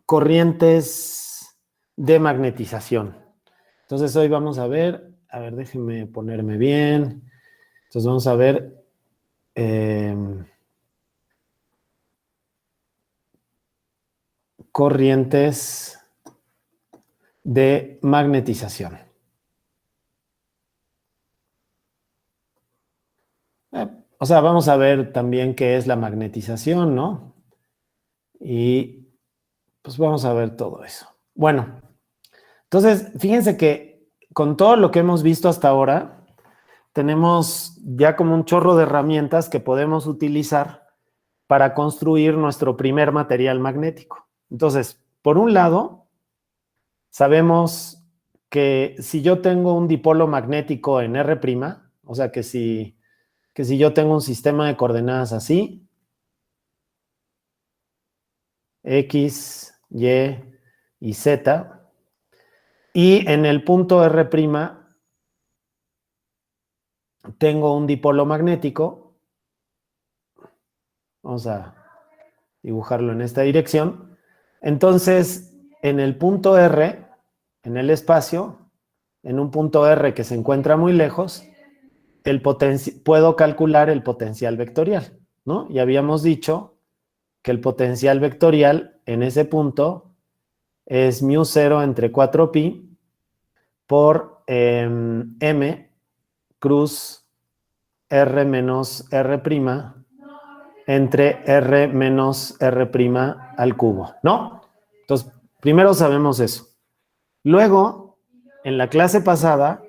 corrientes de magnetización. Entonces hoy vamos a ver, déjenme ponerme bien. Entonces vamos a ver corrientes de magnetización. O sea, vamos a ver también qué es la magnetización, ¿no? Y pues vamos a ver todo eso. Bueno, entonces fíjense que con todo lo que hemos visto hasta ahora, tenemos ya como un chorro de herramientas que podemos utilizar para construir nuestro primer material magnético. Entonces, por un lado, sabemos que si yo tengo un dipolo magnético en R', o sea que si yo tengo un sistema de coordenadas así, X, Y y Z, y en el punto R' tengo un dipolo magnético, vamos a dibujarlo en esta dirección, entonces en el punto R, en el espacio, en un punto R que se encuentra muy lejos, puedo calcular el potencial vectorial, ¿no? Y habíamos dicho que el potencial vectorial en ese punto es μ0 entre 4pi por m cruz r menos r' entre r menos r' al cubo, ¿no? Entonces, primero sabemos eso. Luego, en la clase pasada,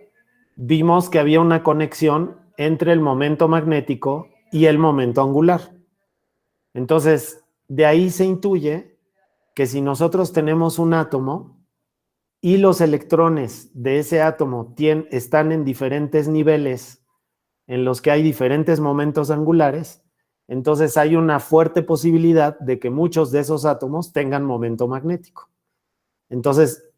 vimos que había una conexión entre el momento magnético y el momento angular. Entonces, de ahí se intuye que si nosotros tenemos un átomo y los electrones de ese átomo están en diferentes niveles en los que hay diferentes momentos angulares, entonces hay una fuerte posibilidad de que muchos de esos átomos tengan momento magnético. Entonces,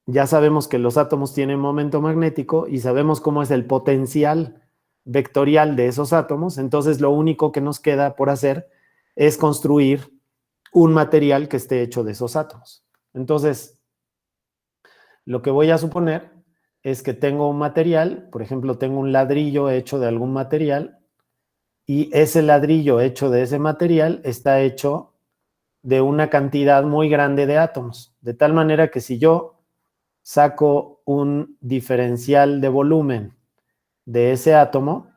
ya sabemos que los átomos tienen momento magnético y sabemos cómo es el potencial vectorial de esos átomos, entonces lo único que nos queda por hacer es construir un material que esté hecho de esos átomos. Entonces, lo que voy a suponer es que tengo un material, por ejemplo, tengo un ladrillo hecho de algún material y ese ladrillo hecho de ese material está hecho de una cantidad muy grande de átomos, de tal manera que si yo saco un diferencial de volumen de ese átomo,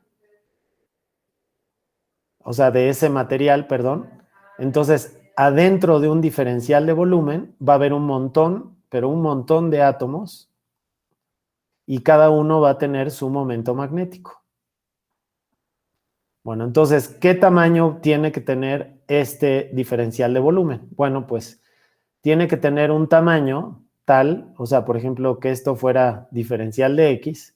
o sea, de ese material, perdón, entonces adentro de un diferencial de volumen va a haber un montón, pero un montón de átomos y cada uno va a tener su momento magnético. Bueno, entonces, ¿qué tamaño tiene que tener este diferencial de volumen? Bueno, pues tiene que tener un tamaño tal, o sea, por ejemplo, que esto fuera diferencial de X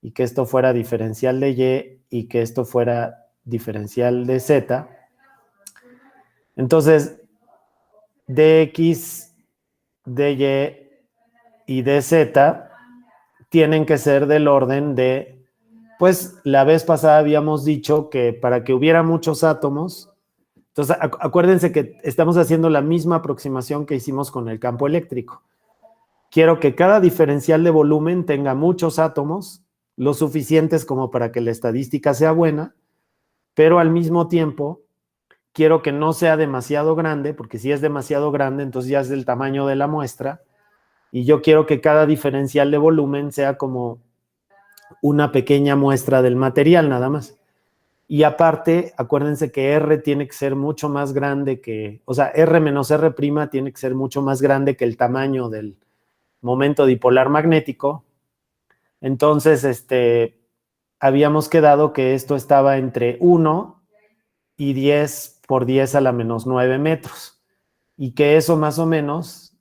y que esto fuera diferencial de Y y que esto fuera diferencial de Z. Entonces, dx, dy y dz tienen que ser del orden de, pues la vez pasada habíamos dicho que para que hubiera muchos átomos, entonces acuérdense que estamos haciendo la misma aproximación que hicimos con el campo eléctrico. Quiero que cada diferencial de volumen tenga muchos átomos, lo suficientes como para que la estadística sea buena, pero al mismo tiempo quiero que no sea demasiado grande, porque si es demasiado grande, entonces ya es del tamaño de la muestra, y yo quiero que cada diferencial de volumen sea como una pequeña muestra del material nada más. Y aparte, acuérdense que R tiene que ser mucho más grande que, o sea, R menos R' tiene que ser mucho más grande que el tamaño del momento dipolar magnético. Entonces, habíamos quedado que esto estaba entre 1 y 10 por 10 a la menos 9 metros. Y que eso más o menos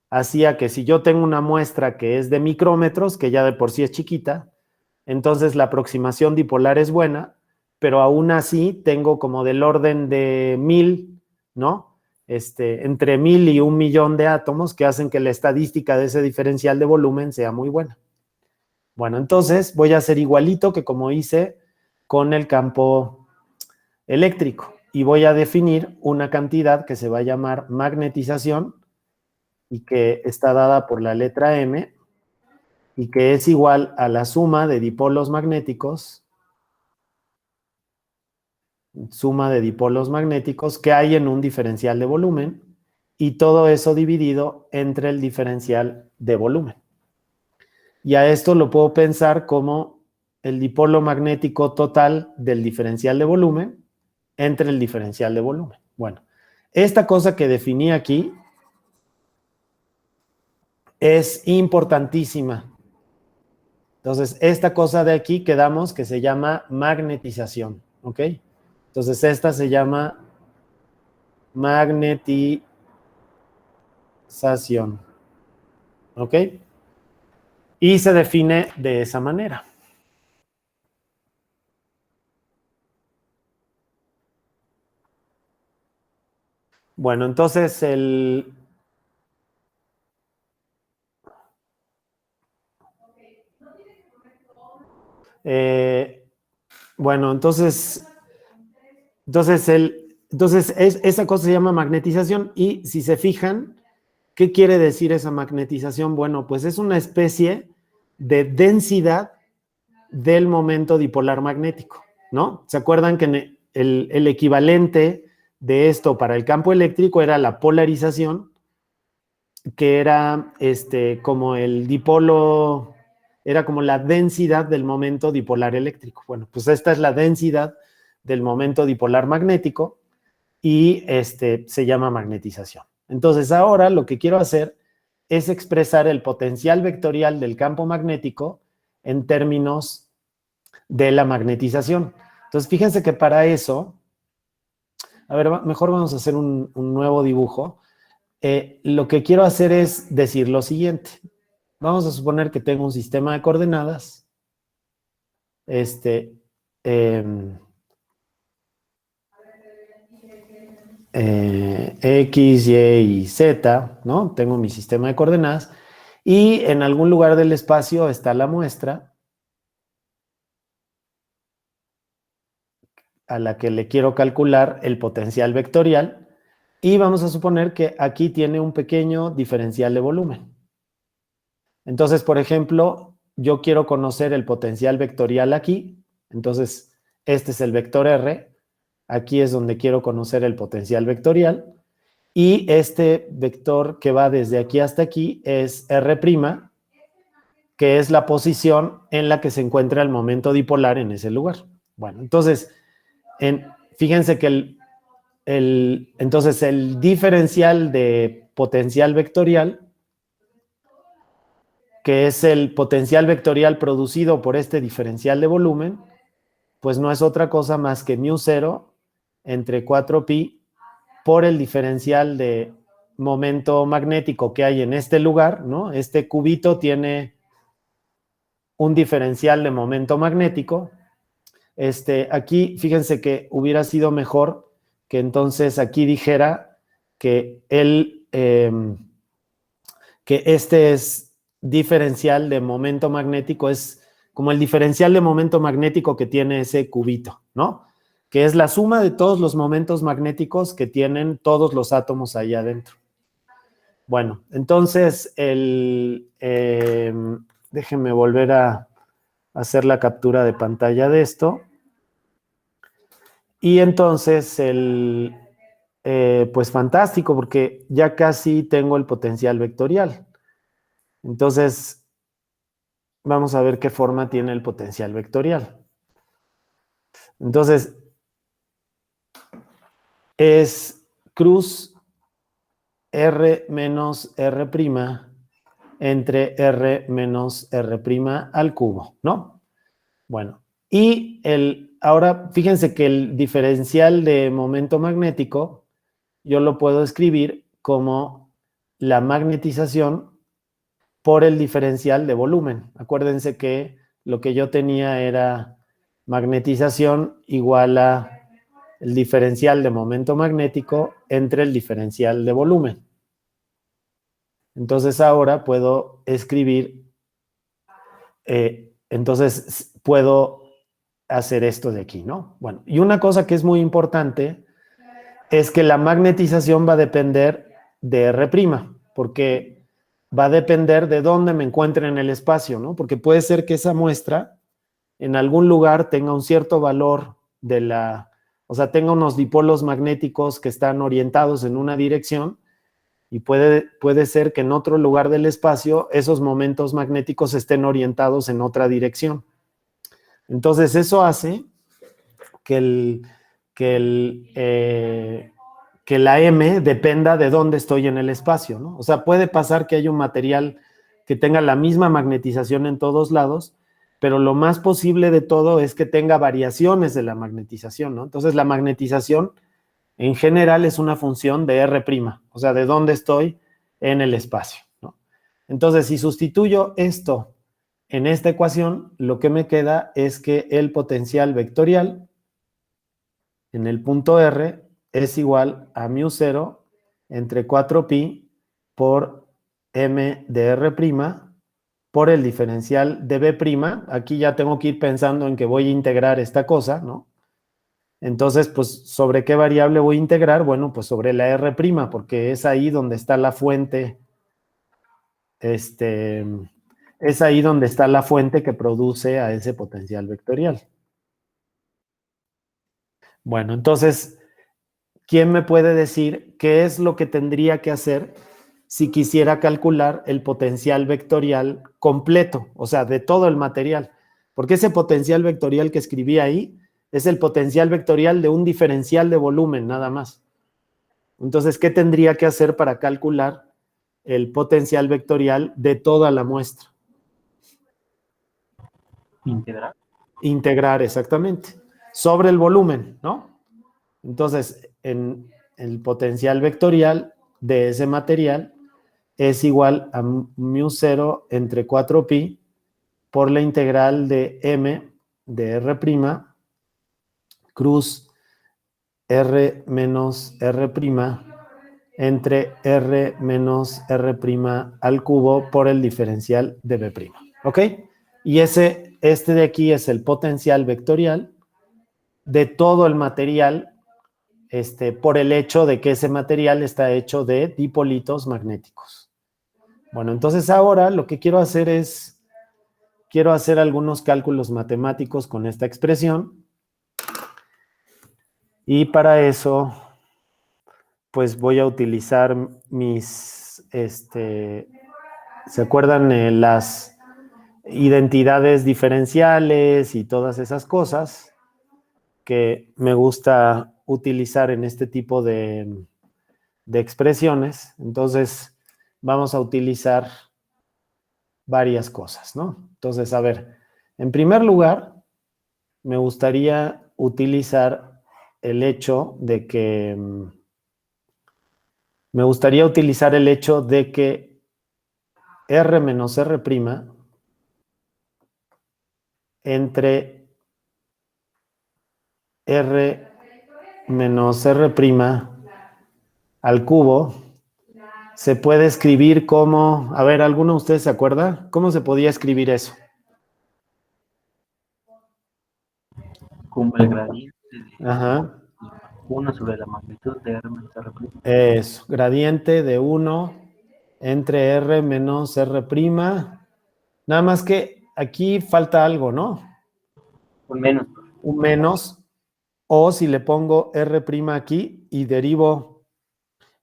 hacía que si yo tengo una muestra que es de micrómetros, que ya de por sí es chiquita, entonces la aproximación dipolar es buena, pero aún así tengo como del orden de 1000, ¿no? Entre 1000 y 1.000.000 de átomos que hacen que la estadística de ese diferencial de volumen sea muy buena. Bueno, entonces voy a hacer igualito que como hice con el campo eléctrico. y voy a definir una cantidad que se va a llamar magnetización y que está dada por la letra M y que es igual a la suma de dipolos magnéticos que hay en un diferencial de volumen y todo eso dividido entre el diferencial de volumen. Y a esto lo puedo pensar como el dipolo magnético total del diferencial de volumen entre el diferencial de volumen. Bueno, esta cosa que definí aquí es importantísima. Entonces, esta cosa de aquí quedamos que se llama magnetización, ¿ok? Entonces, esta se llama magnetización, ¿ok? Y se define de esa manera. Bueno, entonces bueno, entonces esa cosa se llama magnetización y si se fijan, ¿qué quiere decir esa magnetización? Bueno, pues es una especie de densidad del momento dipolar magnético, ¿no? ¿Se acuerdan que el equivalente de esto para el campo eléctrico era la polarización, que era como el dipolo, era como la densidad del momento dipolar eléctrico? Bueno, pues esta es la densidad del momento dipolar magnético y se llama magnetización. Entonces ahora lo que quiero hacer es expresar el potencial vectorial del campo magnético en términos de la magnetización. Entonces fíjense que para eso, a ver, mejor vamos a hacer un nuevo dibujo. Lo que quiero hacer es decir lo siguiente. Vamos a suponer que tengo un sistema de coordenadas. X, Y y Z, ¿no? Tengo mi sistema de coordenadas y en algún lugar del espacio está la muestra a la que le quiero calcular el potencial vectorial y vamos a suponer que aquí tiene un pequeño diferencial de volumen. Entonces, por ejemplo, yo quiero conocer el potencial vectorial aquí, entonces este es el vector R, aquí es donde quiero conocer el potencial vectorial. Y este vector que va desde aquí hasta aquí es R', que es la posición en la que se encuentra el momento dipolar en ese lugar. Bueno, entonces, fíjense que entonces el diferencial de potencial vectorial, que es el potencial vectorial producido por este diferencial de volumen, pues no es otra cosa más que μ0 entre 4pi por el diferencial de momento magnético que hay en este lugar, ¿no? Este cubito tiene un diferencial de momento magnético. Aquí, fíjense que hubiera sido mejor que entonces aquí dijera que que este es diferencial de momento magnético, es como el diferencial de momento magnético que tiene ese cubito, ¿no? Que es la suma de todos los momentos magnéticos que tienen todos los átomos ahí adentro. Bueno, entonces, déjenme volver a hacer la captura de pantalla de esto. Y entonces, pues fantástico, porque ya casi tengo el potencial vectorial. Entonces, vamos a ver qué forma tiene el potencial vectorial. Entonces, es cruz R menos R' entre R menos R' al cubo, ¿no? Bueno, y ahora fíjense que el diferencial de momento magnético yo lo puedo escribir como la magnetización por el diferencial de volumen. Acuérdense que lo que yo tenía era magnetización igual a el diferencial de momento magnético entre el diferencial de volumen. Entonces ahora puedo escribir, entonces puedo hacer esto de aquí, ¿no? Bueno, y una cosa que es muy importante es que la magnetización va a depender de R', porque va a depender de dónde me encuentre en el espacio, ¿no? Porque puede ser que esa muestra en algún lugar tenga un cierto valor o sea, tenga unos dipolos magnéticos que están orientados en una dirección, y puede ser que en otro lugar del espacio esos momentos magnéticos estén orientados en otra dirección. Entonces, eso hace que que la M dependa de dónde estoy en el espacio, ¿no? O sea, puede pasar que haya un material que tenga la misma magnetización en todos lados, pero lo más posible de todo es que tenga variaciones de la magnetización, ¿no? Entonces, la magnetización en general es una función de R', o sea, de dónde estoy en el espacio, ¿no? Entonces, si sustituyo esto en esta ecuación, lo que me queda es que el potencial vectorial en el punto R es igual a μ0 entre 4pi por m de R' por el diferencial de B'. Aquí ya tengo que ir pensando en que voy a integrar esta cosa, ¿no? Entonces, pues, ¿sobre qué variable voy a integrar? Bueno, pues sobre la R', porque es ahí donde está la fuente, es ahí donde está la fuente que produce a ese potencial vectorial. Bueno, entonces, ¿quién me puede decir qué es lo que tendría que hacer si quisiera calcular el potencial vectorial completo, o sea, de todo el material? Porque ese potencial vectorial que escribí ahí es el potencial vectorial de un diferencial de volumen, nada más. Entonces, ¿qué tendría que hacer para calcular el potencial vectorial de toda la muestra? Integrar. Integrar, exactamente. Sobre el volumen, ¿no? Entonces, en el potencial vectorial de ese material es igual a μ0 entre 4pi por la integral de m de R' cruz R menos R' entre R menos R' al cubo por el diferencial de B'. ¿Ok? Y este de aquí es el potencial vectorial de todo el material, por el hecho de que ese material está hecho de dipolitos magnéticos. Bueno, entonces ahora lo que quiero hacer es, quiero hacer algunos cálculos matemáticos con esta expresión, y para eso, pues voy a utilizar mis, ¿se acuerdan las identidades diferenciales y todas esas cosas que me gusta utilizar en este tipo de expresiones? Entonces, vamos a utilizar varias cosas, ¿no? Entonces, a ver, en primer lugar, me gustaría utilizar el hecho de que, R menos R' entre R menos R' al cubo se puede escribir como, a ver, ¿alguno de ustedes se acuerda? ¿Cómo se podía escribir eso? Como el gradiente Ajá. de 1 sobre la magnitud de R menos R'. Eso, gradiente de 1 entre R menos R'. Nada más que aquí falta algo, ¿no? Un menos. Un menos, o si le pongo R' aquí y derivo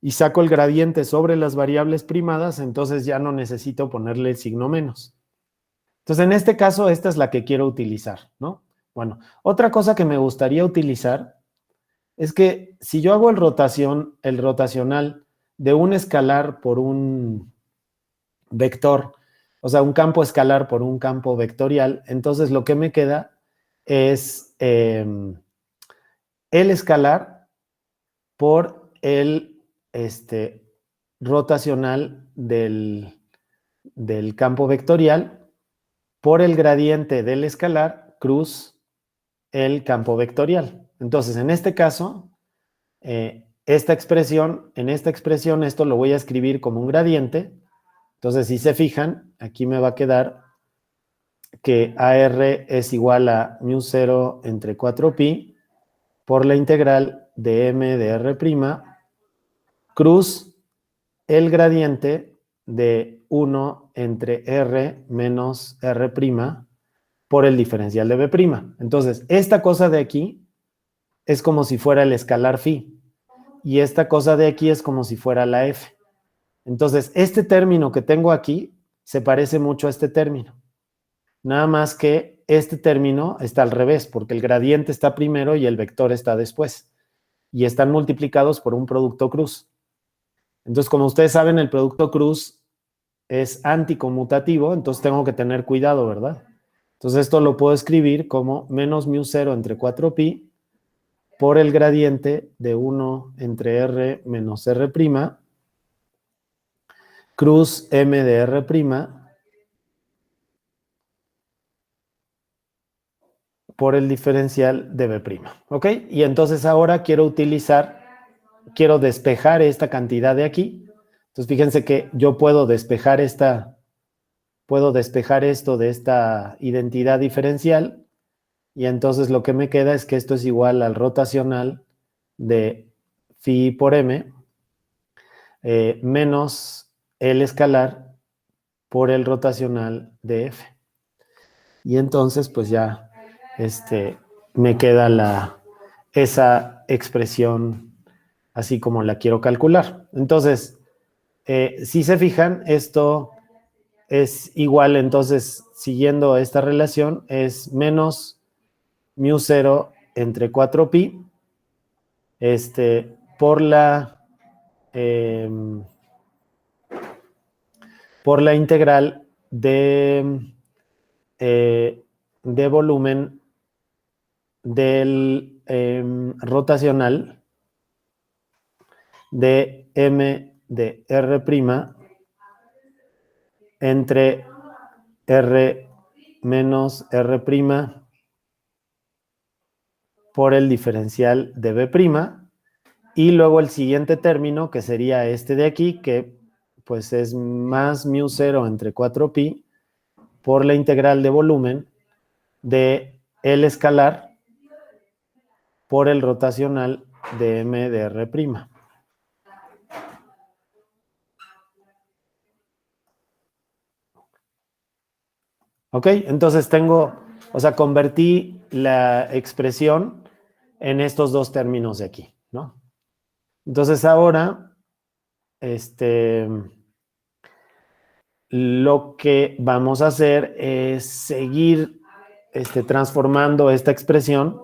y saco el gradiente sobre las variables primadas, entonces ya no necesito ponerle el signo menos. Entonces, en este caso, esta es la que quiero utilizar, ¿no? Bueno, otra cosa que me gustaría utilizar es que si yo hago el rotacional de un escalar por un vector, o sea, un campo escalar por un campo vectorial, entonces lo que me queda es el escalar por el rotacional del campo vectorial por el gradiente del escalar cruz el campo vectorial. Entonces, en este caso, en esta expresión, esto lo voy a escribir como un gradiente. Entonces, si se fijan, aquí me va a quedar que AR es igual a μ0 entre 4pi por la integral de m de r', cruz el gradiente de 1 entre r menos r' por el diferencial de b'. Entonces, esta cosa de aquí es como si fuera el escalar phi. Y esta cosa de aquí es como si fuera la f. Entonces, este término que tengo aquí se parece mucho a este término. Nada más que este término está al revés, porque el gradiente está primero y el vector está después. Y están multiplicados por un producto cruz. Entonces, como ustedes saben, el producto cruz es anticonmutativo, entonces tengo que tener cuidado, ¿verdad? Entonces, esto lo puedo escribir como menos μ0 entre 4pi por el gradiente de 1 entre r menos r', cruz m de r', por el diferencial de b', ¿ok? Y entonces ahora quiero despejar esta cantidad de aquí. Entonces fíjense que yo puedo despejar esto de esta identidad diferencial, y entonces lo que me queda es que esto es igual al rotacional de phi por m menos el escalar por el rotacional de f. Y entonces pues ya me queda esa expresión así como la quiero calcular. Entonces, si se fijan, esto es igual, entonces, siguiendo esta relación, es menos μ0 entre 4pi por por la integral de volumen del rotacional de m de r' entre r menos r' por el diferencial de b', y luego el siguiente término, que sería este de aquí, que pues es más μ0 entre 4pi por la integral de volumen de el escalar por el rotacional de m de r'. ¿Ok? Entonces convertí la expresión en estos dos términos de aquí, ¿no? Entonces ahora, lo que vamos a hacer es seguir transformando esta expresión,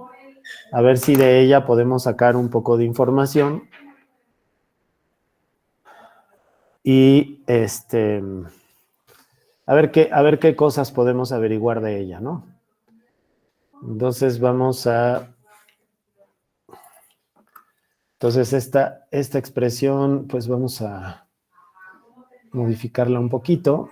a ver si de ella podemos sacar un poco de información. Y a ver qué cosas podemos averiguar de ella, ¿no? Entonces esta expresión, pues vamos a modificarla un poquito.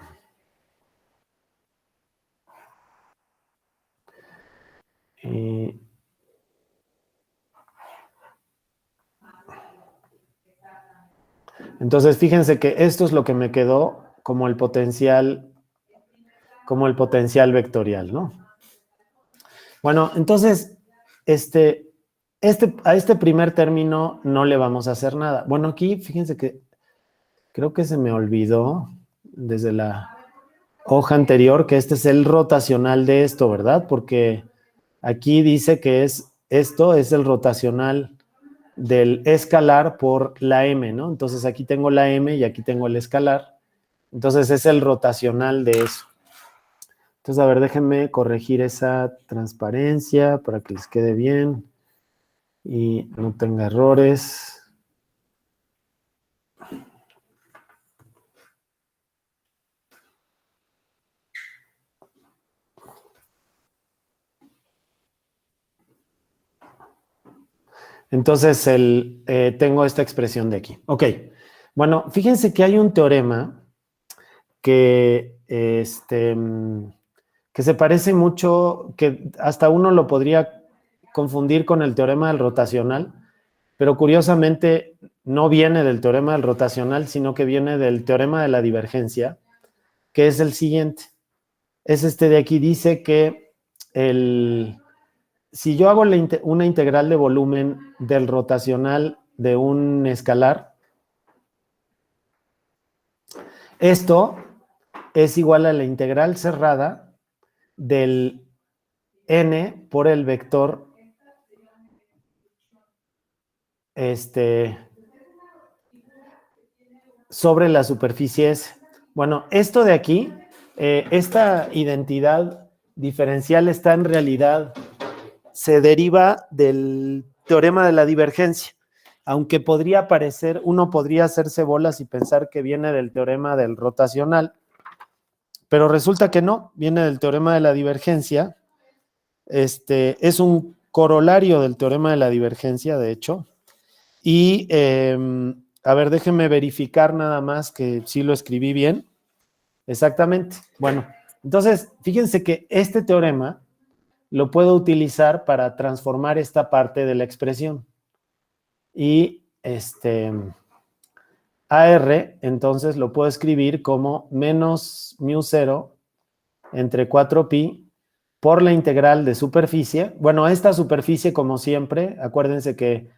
Entonces, fíjense que esto es lo que me quedó como el potencial vectorial, ¿no? Bueno, entonces, a este primer término no le vamos a hacer nada. Bueno, aquí, fíjense que creo que se me olvidó desde la hoja anterior que este es el rotacional de esto, ¿verdad? Porque aquí dice que esto es el rotacional del escalar por la m, ¿no? Entonces aquí tengo la m y aquí tengo el escalar. Entonces es el rotacional de eso. Entonces, a ver, déjenme corregir esa transparencia para que les quede bien y no tenga errores. Entonces, tengo esta expresión de aquí. Ok, bueno, fíjense que hay un teorema que se parece mucho, que hasta uno lo podría confundir con el teorema del rotacional, pero curiosamente no viene del teorema del rotacional, sino que viene del teorema de la divergencia, que es el siguiente. Es este de aquí, dice que si yo hago una integral de volumen del rotacional de un escalar, esto es igual a la integral cerrada del n por el vector sobre la superficie S. Bueno, esto de aquí, esta identidad diferencial está en realidad, se deriva del teorema de la divergencia, aunque podría parecer, uno podría hacerse bolas y pensar que viene del teorema del rotacional, pero resulta que no, viene del teorema de la divergencia. Es un corolario del teorema de la divergencia, de hecho, y a ver, déjenme verificar nada más que sí lo escribí bien. Exactamente. Bueno, entonces, fíjense que este teorema lo puedo utilizar para transformar esta parte de la expresión. Y AR, entonces, lo puedo escribir como menos μ0 entre 4pi por la integral de superficie. Bueno, esta superficie, como siempre, acuérdense que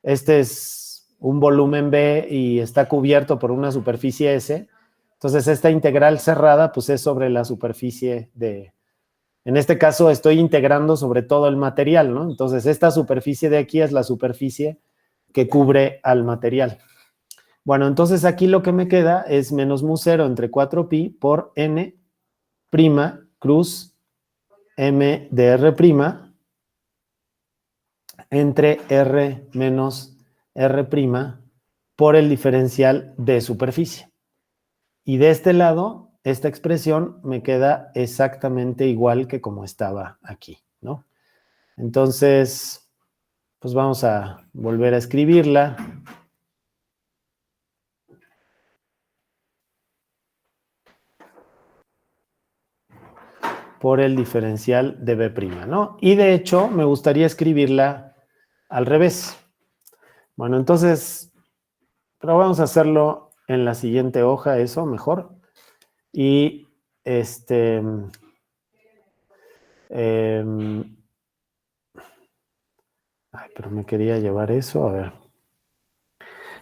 este es un volumen B y está cubierto por una superficie S. Entonces, esta integral cerrada, pues es sobre la superficie de... En este caso, estoy integrando sobre todo el material, ¿no? Entonces, esta superficie de aquí es la superficie que cubre al material. Bueno, entonces aquí lo que me queda es menos μ0 entre 4pi por n' cruz m de r' entre r menos r' por el diferencial de superficie. Y de este lado, esta expresión me queda exactamente igual que como estaba aquí, ¿no? Entonces, pues vamos a volver a escribirla. Por el diferencial de B', ¿no? Y de hecho, me gustaría escribirla al revés. Bueno, entonces, pero vamos a hacerlo en la siguiente hoja, eso mejor. Y ay, pero me quería llevar eso, a ver.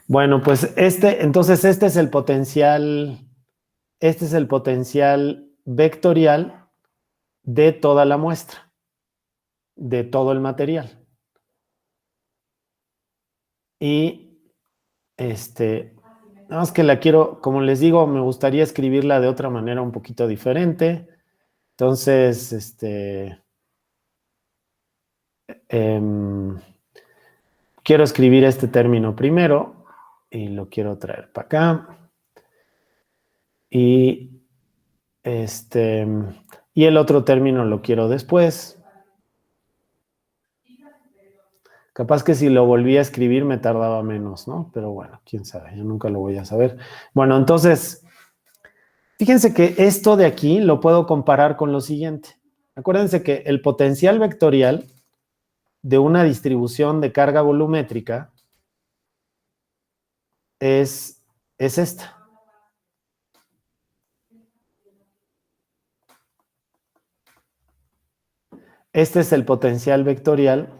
Bueno, pues entonces este es el potencial vectorial de toda la muestra, de todo el material. Y nada más que la quiero, como les digo, me gustaría escribirla de otra manera un poquito diferente. Entonces, quiero escribir este término primero y lo quiero traer para acá. Y el otro término lo quiero después. Capaz que si lo volví a escribir me tardaba menos, ¿no? Pero bueno, quién sabe, yo nunca lo voy a saber. Bueno, entonces, fíjense que esto de aquí lo puedo comparar con lo siguiente. Acuérdense que el potencial vectorial de una distribución de carga volumétrica es esta. Este es el potencial vectorial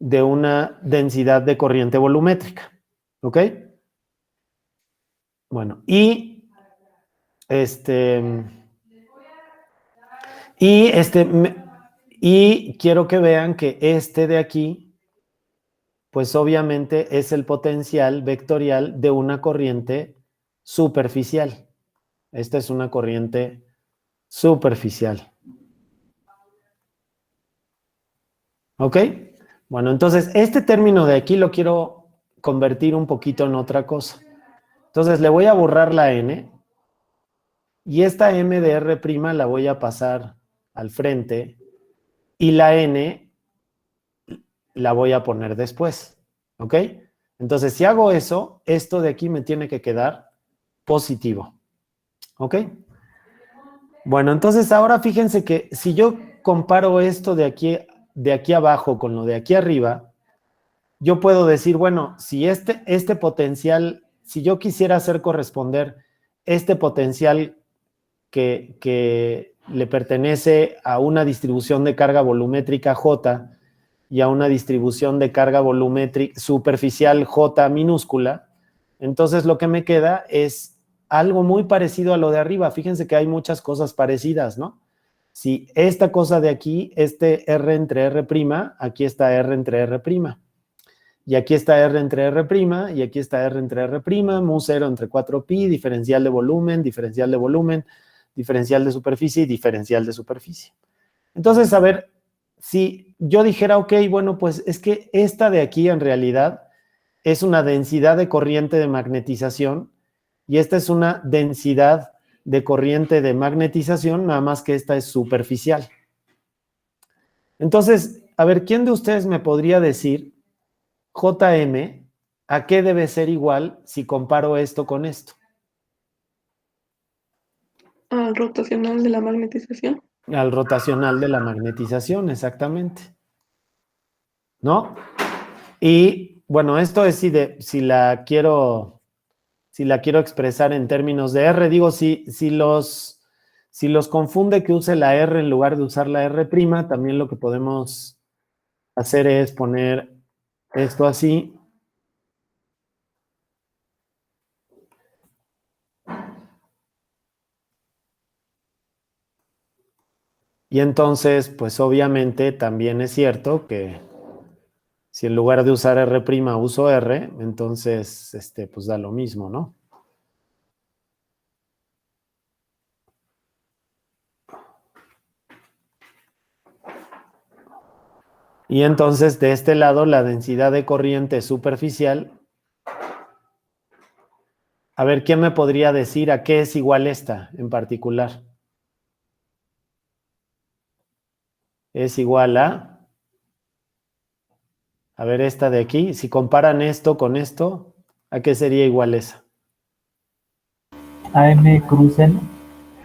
de una densidad de corriente volumétrica. ¿Ok? Bueno, y quiero que vean que este de aquí, pues obviamente es el potencial vectorial de una corriente superficial. Esta es una corriente superficial. ¿Ok? Bueno, entonces este término de aquí lo quiero convertir un poquito en otra cosa. Entonces le voy a borrar la n y esta m de r' la voy a pasar al frente y la n la voy a poner después. ¿Ok? Entonces si hago eso, esto de aquí me tiene que quedar positivo. ¿Ok? Bueno, entonces ahora fíjense que si yo comparo esto de aquí abajo con lo de aquí arriba, yo puedo decir, bueno, si este potencial, si yo quisiera hacer corresponder este potencial que le pertenece a una distribución de carga volumétrica J y a una distribución de carga volumétrica superficial J minúscula, entonces lo que me queda es algo muy parecido a lo de arriba. Fíjense que hay muchas cosas parecidas, ¿no? Si esta cosa de aquí, este R entre R', aquí está R entre R'. Y aquí está R entre R', y aquí está R entre R', mu 0 entre 4pi, diferencial de volumen, diferencial de superficie y diferencial de superficie. Entonces, a ver, si yo dijera, ok, bueno, pues es que esta de aquí en realidad es una densidad de corriente de magnetización y esta es una densidad de corriente de magnetización, nada más que esta es superficial. Entonces, a ver, ¿quién de ustedes me podría decir JM a qué debe ser igual si comparo esto con esto? Al rotacional de la magnetización. Al rotacional de la magnetización, exactamente. ¿No? Y bueno, esto es si la quiero expresar en términos de R, digo, si los confunde que use la R en lugar de usar la R', también lo que podemos hacer es poner esto así. Y entonces, pues obviamente también es cierto que si en lugar de usar R' uso R, entonces, pues da lo mismo, ¿no? Y entonces, de este lado, la densidad de corriente superficial. A ver, ¿quién me podría decir a qué es igual esta en particular? Es igual a ver, esta de aquí. Si comparan esto con esto, ¿a qué sería igual esa? A M cruz N.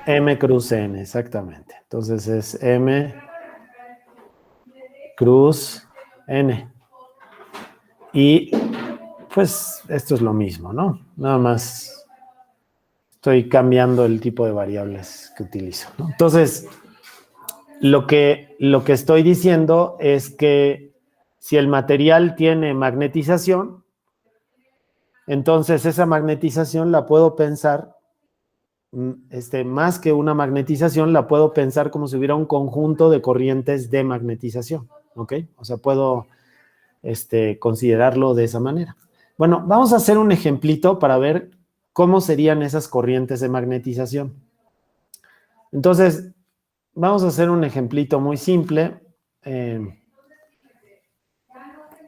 M cruz N, exactamente. Entonces es M cruz N. Y pues esto es lo mismo, ¿no? Nada más estoy cambiando el tipo de variables que utilizo, ¿no? Entonces, lo que estoy diciendo es que si el material tiene magnetización, entonces esa magnetización la puedo pensar, más que una magnetización, la puedo pensar como si hubiera un conjunto de corrientes de magnetización, ¿ok? O sea, puedo considerarlo de esa manera. Bueno, vamos a hacer un ejemplito para ver cómo serían esas corrientes de magnetización. Entonces, vamos a hacer un ejemplito muy simple.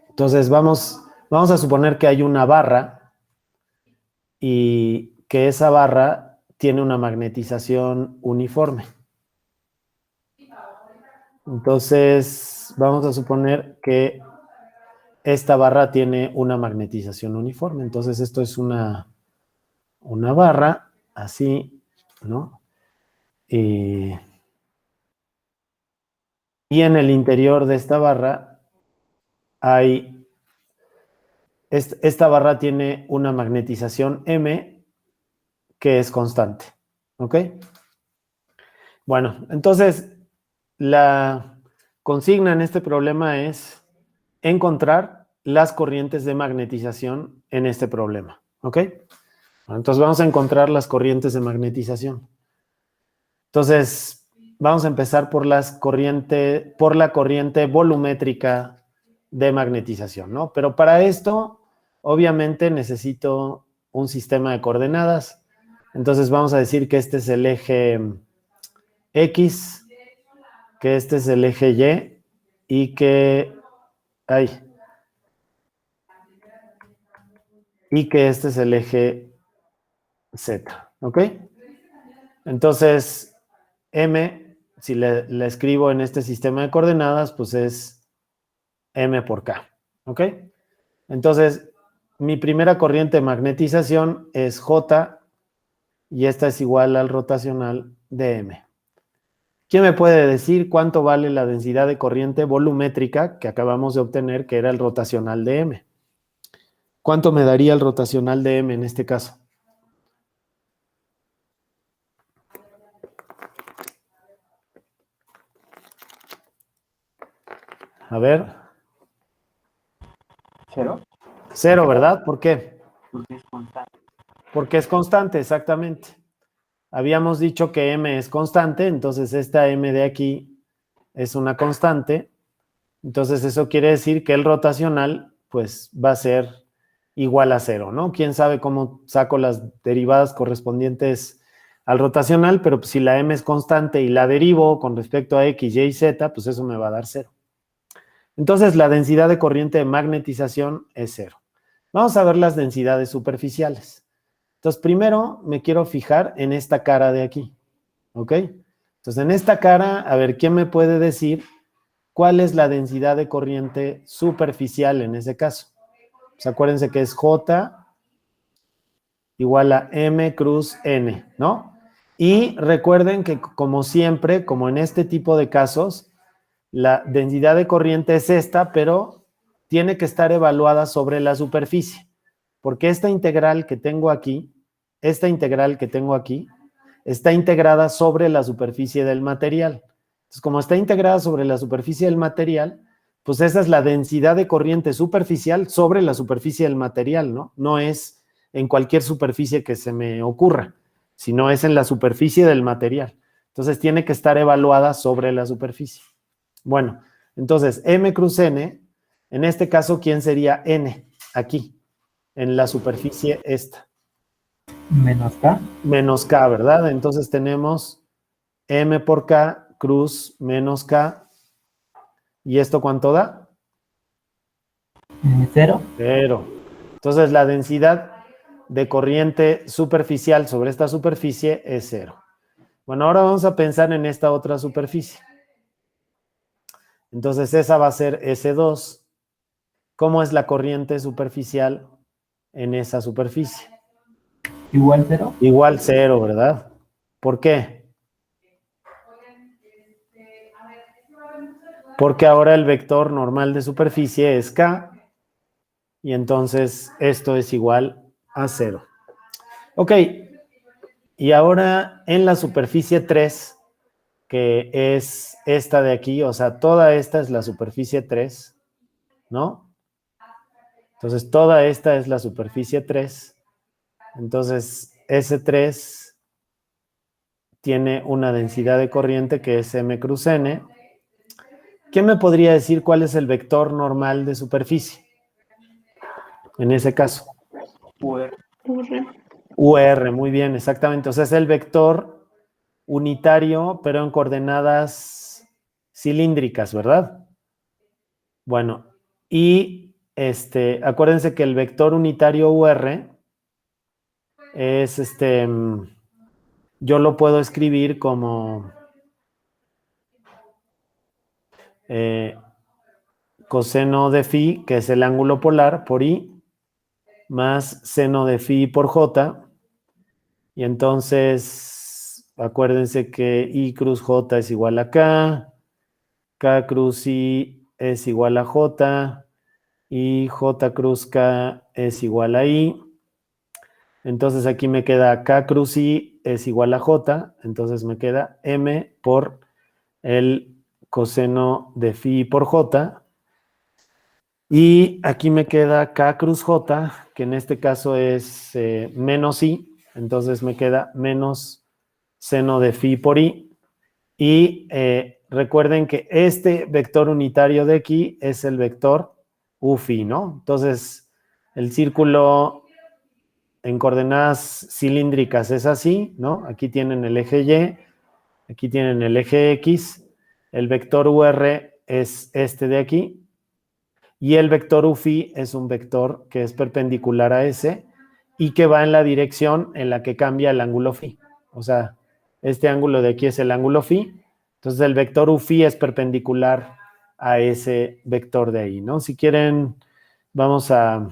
Entonces, vamos a suponer que hay una barra y que esa barra tiene una magnetización uniforme. Entonces, vamos a suponer que esta barra tiene una magnetización uniforme. Entonces, esto es una barra, así, ¿no? Y en el interior de esta barra hay, esta barra tiene una magnetización M que es constante, ¿ok? Bueno, entonces la consigna en este problema es encontrar las corrientes de magnetización en este problema, ¿ok? Bueno, entonces vamos a encontrar las corrientes de magnetización. Entonces, vamos a empezar por la corriente volumétrica de magnetización, ¿no? Pero para esto, obviamente, necesito un sistema de coordenadas. Entonces, vamos a decir que este es el eje X, que este es el eje Y, y que este es el eje Z, ¿ok? Entonces, M, si le escribo en este sistema de coordenadas, pues es M por K, ¿ok? Entonces, mi primera corriente de magnetización es J y esta es igual al rotacional de M. ¿Quién me puede decir cuánto vale la densidad de corriente volumétrica que acabamos de obtener, que era el rotacional de M? ¿Cuánto me daría el rotacional de M en este caso? A ver. ¿Cero? 0, ¿verdad? ¿Por qué? Porque es constante. Porque es constante, exactamente. Habíamos dicho que m es constante, entonces esta m de aquí es una constante. Entonces eso quiere decir que el rotacional pues va a ser igual a 0, ¿no? Quién sabe cómo saco las derivadas correspondientes al rotacional, pero pues, si la m es constante y la derivo con respecto a x, y y z, pues eso me va a dar 0. Entonces la densidad de corriente de magnetización es 0. Vamos a ver las densidades superficiales. Entonces primero me quiero fijar en esta cara de aquí, ¿ok? Entonces en esta cara, a ver, ¿quién me puede decir cuál es la densidad de corriente superficial en ese caso? Pues acuérdense que es J igual a M cruz N, ¿no? Y recuerden que como siempre, como en este tipo de casos, la densidad de corriente es esta, pero tiene que estar evaluada sobre la superficie, porque esta integral que tengo aquí, está integrada sobre la superficie del material. Entonces, como está integrada sobre la superficie del material, pues esa es la densidad de corriente superficial sobre la superficie del material, ¿no? No es en cualquier superficie que se me ocurra, sino es en la superficie del material. Entonces, tiene que estar evaluada sobre la superficie. Bueno, entonces, M cruz N, en este caso, ¿quién sería N? Aquí, en la superficie esta. Menos K. Menos K, ¿verdad? Entonces tenemos M por K, cruz menos K. ¿Y esto cuánto da? 0. 0. Entonces la densidad de corriente superficial sobre esta superficie es 0. Bueno, ahora vamos a pensar en esta otra superficie. Entonces esa va a ser S2. ¿Cómo es la corriente superficial en esa superficie? Igual 0. Igual 0, ¿verdad? ¿Por qué? Porque ahora el vector normal de superficie es K, y entonces esto es igual a 0. Ok, y ahora en la superficie 3, que es esta de aquí, o sea, toda esta es la superficie 3, ¿no? Entonces toda esta es la superficie 3, entonces S3 tiene una densidad de corriente que es M cruz N. ¿Quién me podría decir cuál es el vector normal de superficie? En ese caso. UR. UR, muy bien, exactamente. O sea, es el vector unitario, pero en coordenadas cilíndricas, ¿verdad? Bueno, y acuérdense que el vector unitario UR es yo lo puedo escribir como coseno de phi, que es el ángulo polar, por I, más seno de phi por J. Y entonces, acuérdense que I cruz J es igual a K, K cruz I es igual a J, y J cruz K es igual a I. Entonces aquí me queda K cruz I es igual a J, entonces me queda M por el coseno de phi por J. Y aquí me queda K cruz J, que en este caso es menos I, entonces me queda menos seno de phi por I. Y recuerden que este vector unitario de aquí es el vector U phi, ¿no? Entonces, el círculo en coordenadas cilíndricas es así, ¿no? Aquí tienen el eje Y, aquí tienen el eje X, el vector UR es este de aquí, y el vector U phi es un vector que es perpendicular a ese y que va en la dirección en la que cambia el ángulo phi. O sea, este ángulo de aquí es el ángulo phi, entonces el vector U phi es perpendicular a ese vector de ahí, ¿no? Si quieren, vamos a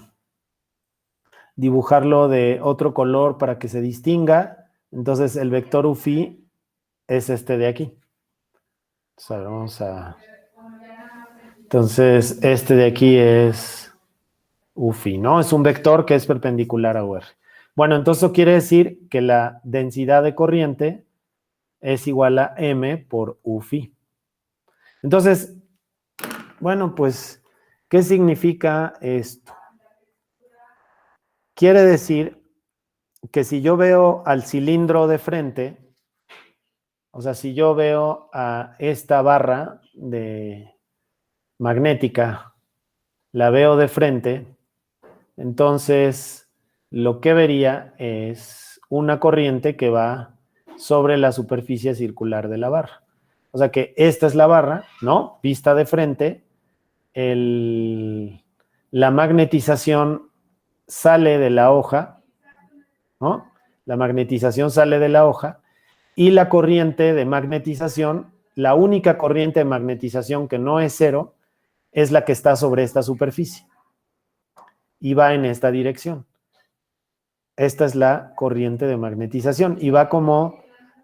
dibujarlo de otro color para que se distinga. Entonces el vector U phi es este de aquí. Entonces este de aquí es U phi, ¿no? Es un vector que es perpendicular a UR. Bueno, entonces eso quiere decir que la densidad de corriente es igual a M por U phi. Entonces, Bueno, pues, ¿qué significa esto? Quiere decir que si yo veo al cilindro de frente, o sea, si yo veo a esta barra de magnética, la veo de frente, entonces lo que vería es una corriente que va sobre la superficie circular de la barra. O sea que esta es la barra, ¿no? Vista de frente, la magnetización sale de la hoja, ¿no? La magnetización sale de la hoja y la corriente de magnetización, la única corriente de magnetización que no es cero, es la que está sobre esta superficie y va en esta dirección. Esta es la corriente de magnetización y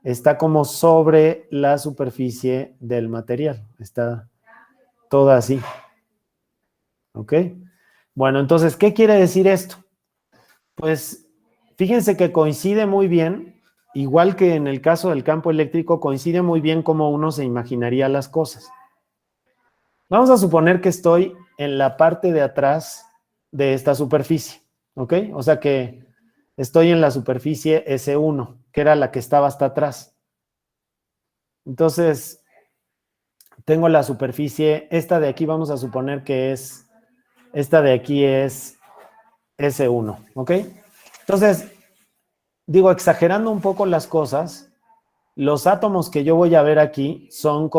está como sobre la superficie del material. Está toda así. ¿Ok? Bueno, entonces, ¿qué quiere decir esto? Pues fíjense que coincide muy bien, igual que en el caso del campo eléctrico, coincide muy bien cómo uno se imaginaría las cosas. Vamos a suponer que estoy en la parte de atrás de esta superficie, ¿ok? O sea que estoy en la superficie S1, que era la que estaba hasta atrás. Entonces, tengo la superficie, esta de aquí vamos a suponer que esta de aquí es S1, ¿ok? Entonces, digo, exagerando un poco las cosas, los átomos que yo voy a ver aquí son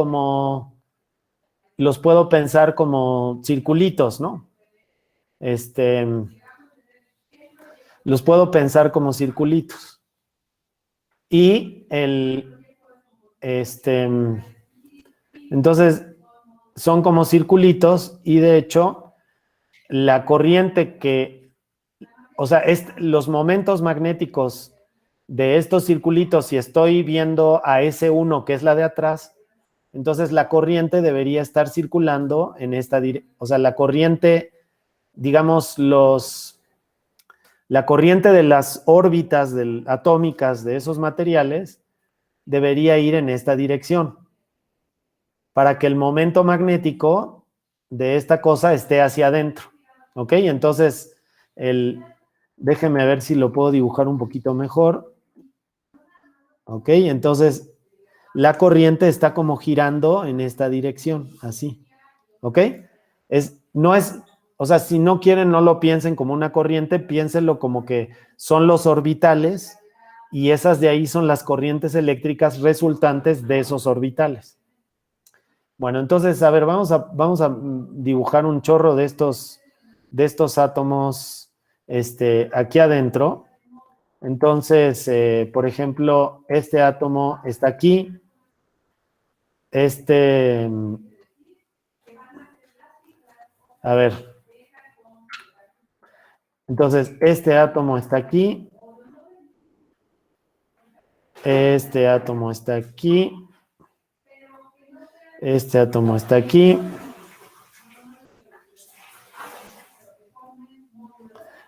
los puedo pensar como circulitos, ¿no? Los puedo pensar como circulitos. Y entonces, son como circulitos y de hecho, la corriente o sea, los momentos magnéticos de estos circulitos, si estoy viendo a S1, que es la de atrás, entonces la corriente debería estar circulando en esta dirección. O sea, la corriente, digamos, la corriente de las órbitas atómicas de esos materiales debería ir en esta dirección para que el momento magnético de esta cosa esté hacia adentro. ¿Ok? Entonces, déjenme ver si lo puedo dibujar un poquito mejor. ¿Ok? Entonces, la corriente está como girando en esta dirección, así. ¿Ok? O sea, si no quieren, no lo piensen como una corriente, piénsenlo como que son los orbitales y esas de ahí son las corrientes eléctricas resultantes de esos orbitales. Bueno, entonces, a ver, vamos a dibujar un chorro de estos átomos aquí adentro. Entonces, por ejemplo, este átomo está aquí. A ver. Entonces, este átomo está aquí. Este átomo está aquí. Este átomo está aquí.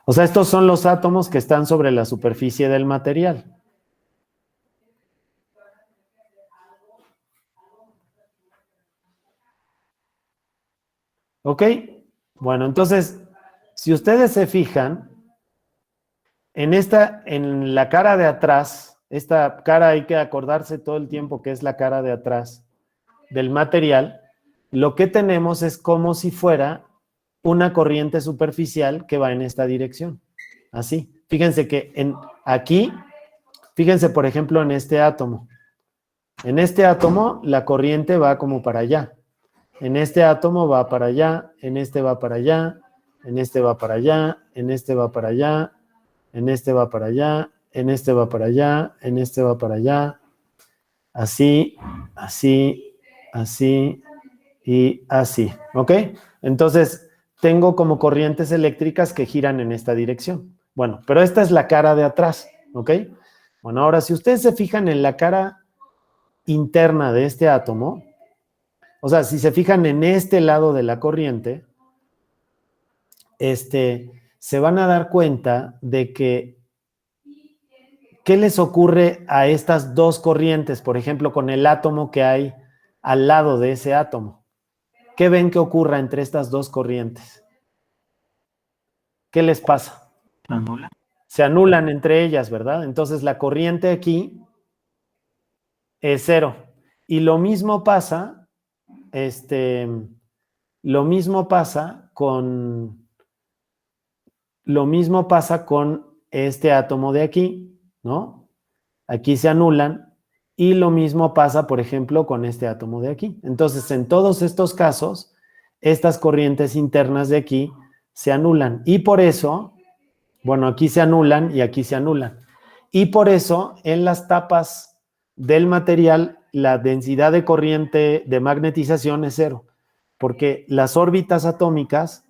O sea, estos son los átomos que están sobre la superficie del material. ¿Ok? Bueno, entonces, si ustedes se fijan, en la cara de atrás, esta cara hay que acordarse todo el tiempo que es la cara de atrás del material, lo que tenemos es como si fuera una corriente superficial que va en esta dirección. Así. Fíjense que fíjense por ejemplo en este átomo. En este átomo la corriente va como para allá. En este átomo va para allá, en este va para allá, en este va para allá, en este va para allá, en este va para allá, en este va para allá, en este va para allá. Así, así, así y así. ¿Ok? Entonces, tengo como corrientes eléctricas que giran en esta dirección. Bueno, pero esta es la cara de atrás. ¿Ok? Bueno, ahora, si ustedes se fijan en la cara interna de este átomo, o sea, si se fijan en este lado de la corriente, se van a dar cuenta de que ¿qué les ocurre a estas dos corrientes? Por ejemplo, con el átomo que hay al lado de ese átomo. ¿qué ven que ocurra entre estas dos corrientes? ¿Qué les pasa? Se anula. Se anulan entre ellas, ¿verdad? Entonces la corriente aquí es 0. Y lo mismo pasa, lo mismo pasa con este átomo de aquí, ¿no? Aquí se anulan y lo mismo pasa, por ejemplo, con este átomo de aquí. Entonces, en todos estos casos, estas corrientes internas de aquí se anulan y por eso, bueno, aquí se anulan y aquí se anulan. Y por eso, en las tapas del material, la densidad de corriente de magnetización es 0, porque las órbitas atómicas,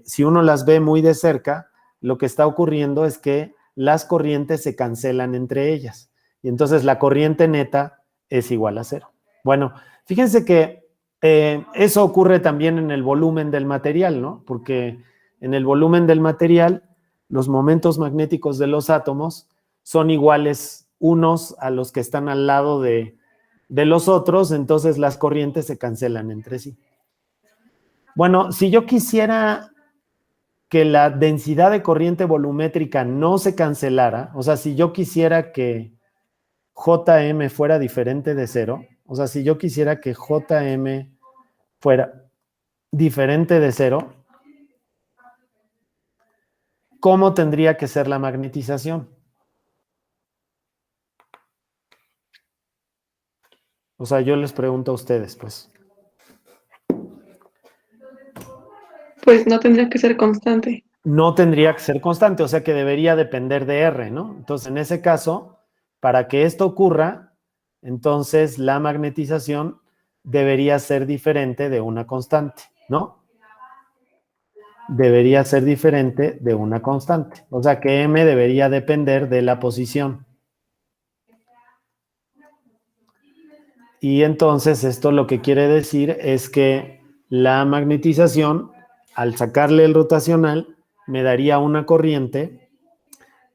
si uno las ve muy de cerca, lo que está ocurriendo es que las corrientes se cancelan entre ellas. Y entonces la corriente neta es igual a 0. Bueno, fíjense que eso ocurre también en el volumen del material, ¿no? Porque en el volumen del material, los momentos magnéticos de los átomos son iguales unos a los que están al lado de los otros, entonces las corrientes se cancelan entre sí. Bueno, si yo quisiera que la densidad de corriente volumétrica no se cancelara, o sea, si yo quisiera que JM fuera diferente de 0, o sea, si yo quisiera que JM fuera diferente de 0, ¿cómo tendría que ser la magnetización? O sea, yo les pregunto a ustedes, pues. Pues no tendría que ser constante. No tendría que ser constante, o sea que debería depender de R, ¿no? Entonces, en ese caso, para que esto ocurra, entonces la magnetización debería ser diferente de una constante, ¿no? Debería ser diferente de una constante. O sea que M debería depender de la posición. Y entonces esto lo que quiere decir es que la magnetización, al sacarle el rotacional, me daría una corriente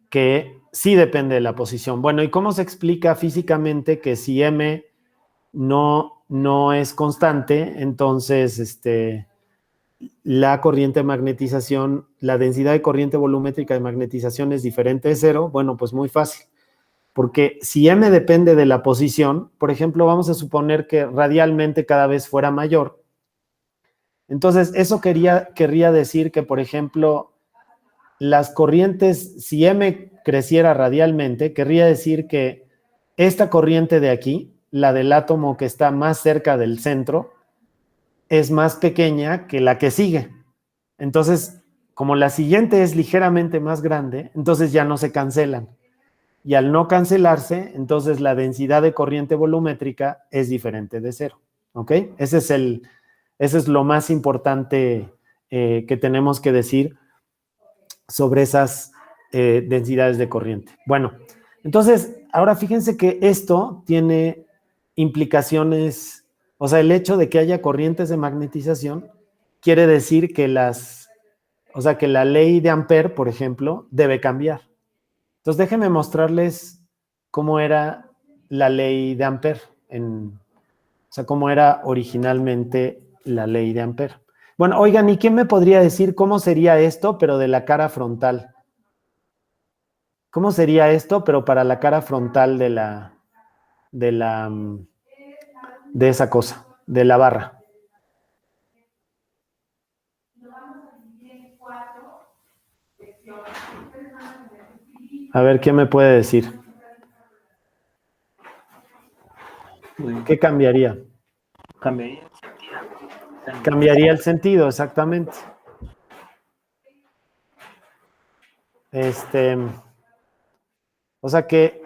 que sí depende de la posición. Bueno, ¿y cómo se explica físicamente que si M no es constante, entonces la corriente de magnetización, la densidad de corriente volumétrica de magnetización es diferente de 0? Bueno, pues muy fácil. Porque si M depende de la posición, por ejemplo, vamos a suponer que radialmente cada vez fuera mayor. Entonces, eso querría decir que, por ejemplo, las corrientes, si M creciera radialmente, querría decir que esta corriente de aquí, la del átomo que está más cerca del centro, es más pequeña que la que sigue. Entonces, como la siguiente es ligeramente más grande, entonces ya no se cancelan. Y al no cancelarse, entonces la densidad de corriente volumétrica es diferente de 0. ¿Ok? Ese es lo más importante que tenemos que decir sobre esas densidades de corriente. Bueno, entonces, ahora fíjense que esto tiene implicaciones, o sea, el hecho de que haya corrientes de magnetización quiere decir que que la ley de Ampère, por ejemplo, debe cambiar. Entonces, déjenme mostrarles cómo era la ley de Ampère, o sea, cómo era originalmente la ley de Ampère. Bueno, oigan, ¿y quién me podría decir cómo sería esto, pero de la cara frontal? ¿Cómo sería esto, pero para la cara frontal de esa cosa, de la barra? A ver, ¿quién me puede decir? ¿Qué cambiaría? Cambiaría el sentido. Cambiaría el sentido, exactamente. O sea que,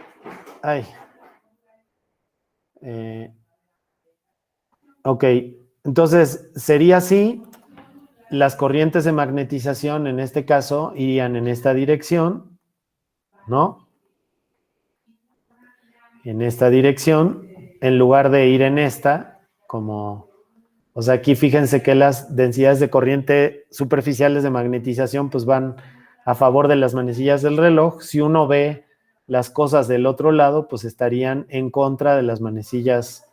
ok, entonces sería así, las corrientes de magnetización en este caso irían en esta dirección, ¿no? En esta dirección, en lugar de ir en esta, o sea, aquí fíjense que las densidades de corriente superficiales de magnetización pues van a favor de las manecillas del reloj. Si uno ve las cosas del otro lado, pues estarían en contra de las manecillas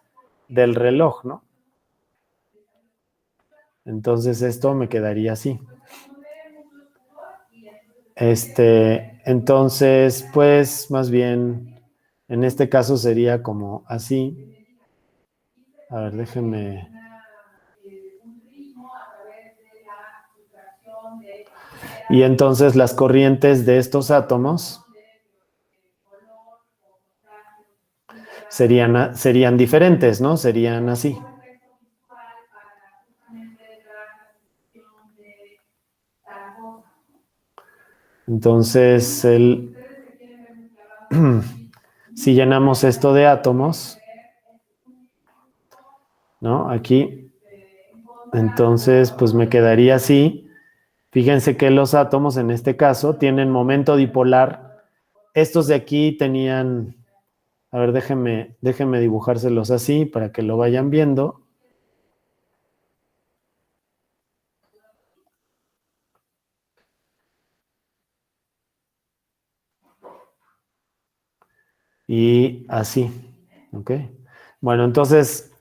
del reloj, ¿no? Entonces esto me quedaría así. Entonces, pues, más bien, en este caso sería como así. A ver, déjenme. Y entonces las corrientes de estos átomos serían diferentes, ¿no? Serían así. Entonces, si llenamos esto de átomos, ¿no? Aquí, entonces, pues me quedaría así. Fíjense que los átomos en este caso tienen momento dipolar. Estos de aquí tenían, a ver, déjenme dibujárselos así para que lo vayan viendo. Y así, ¿ok? Bueno, entonces,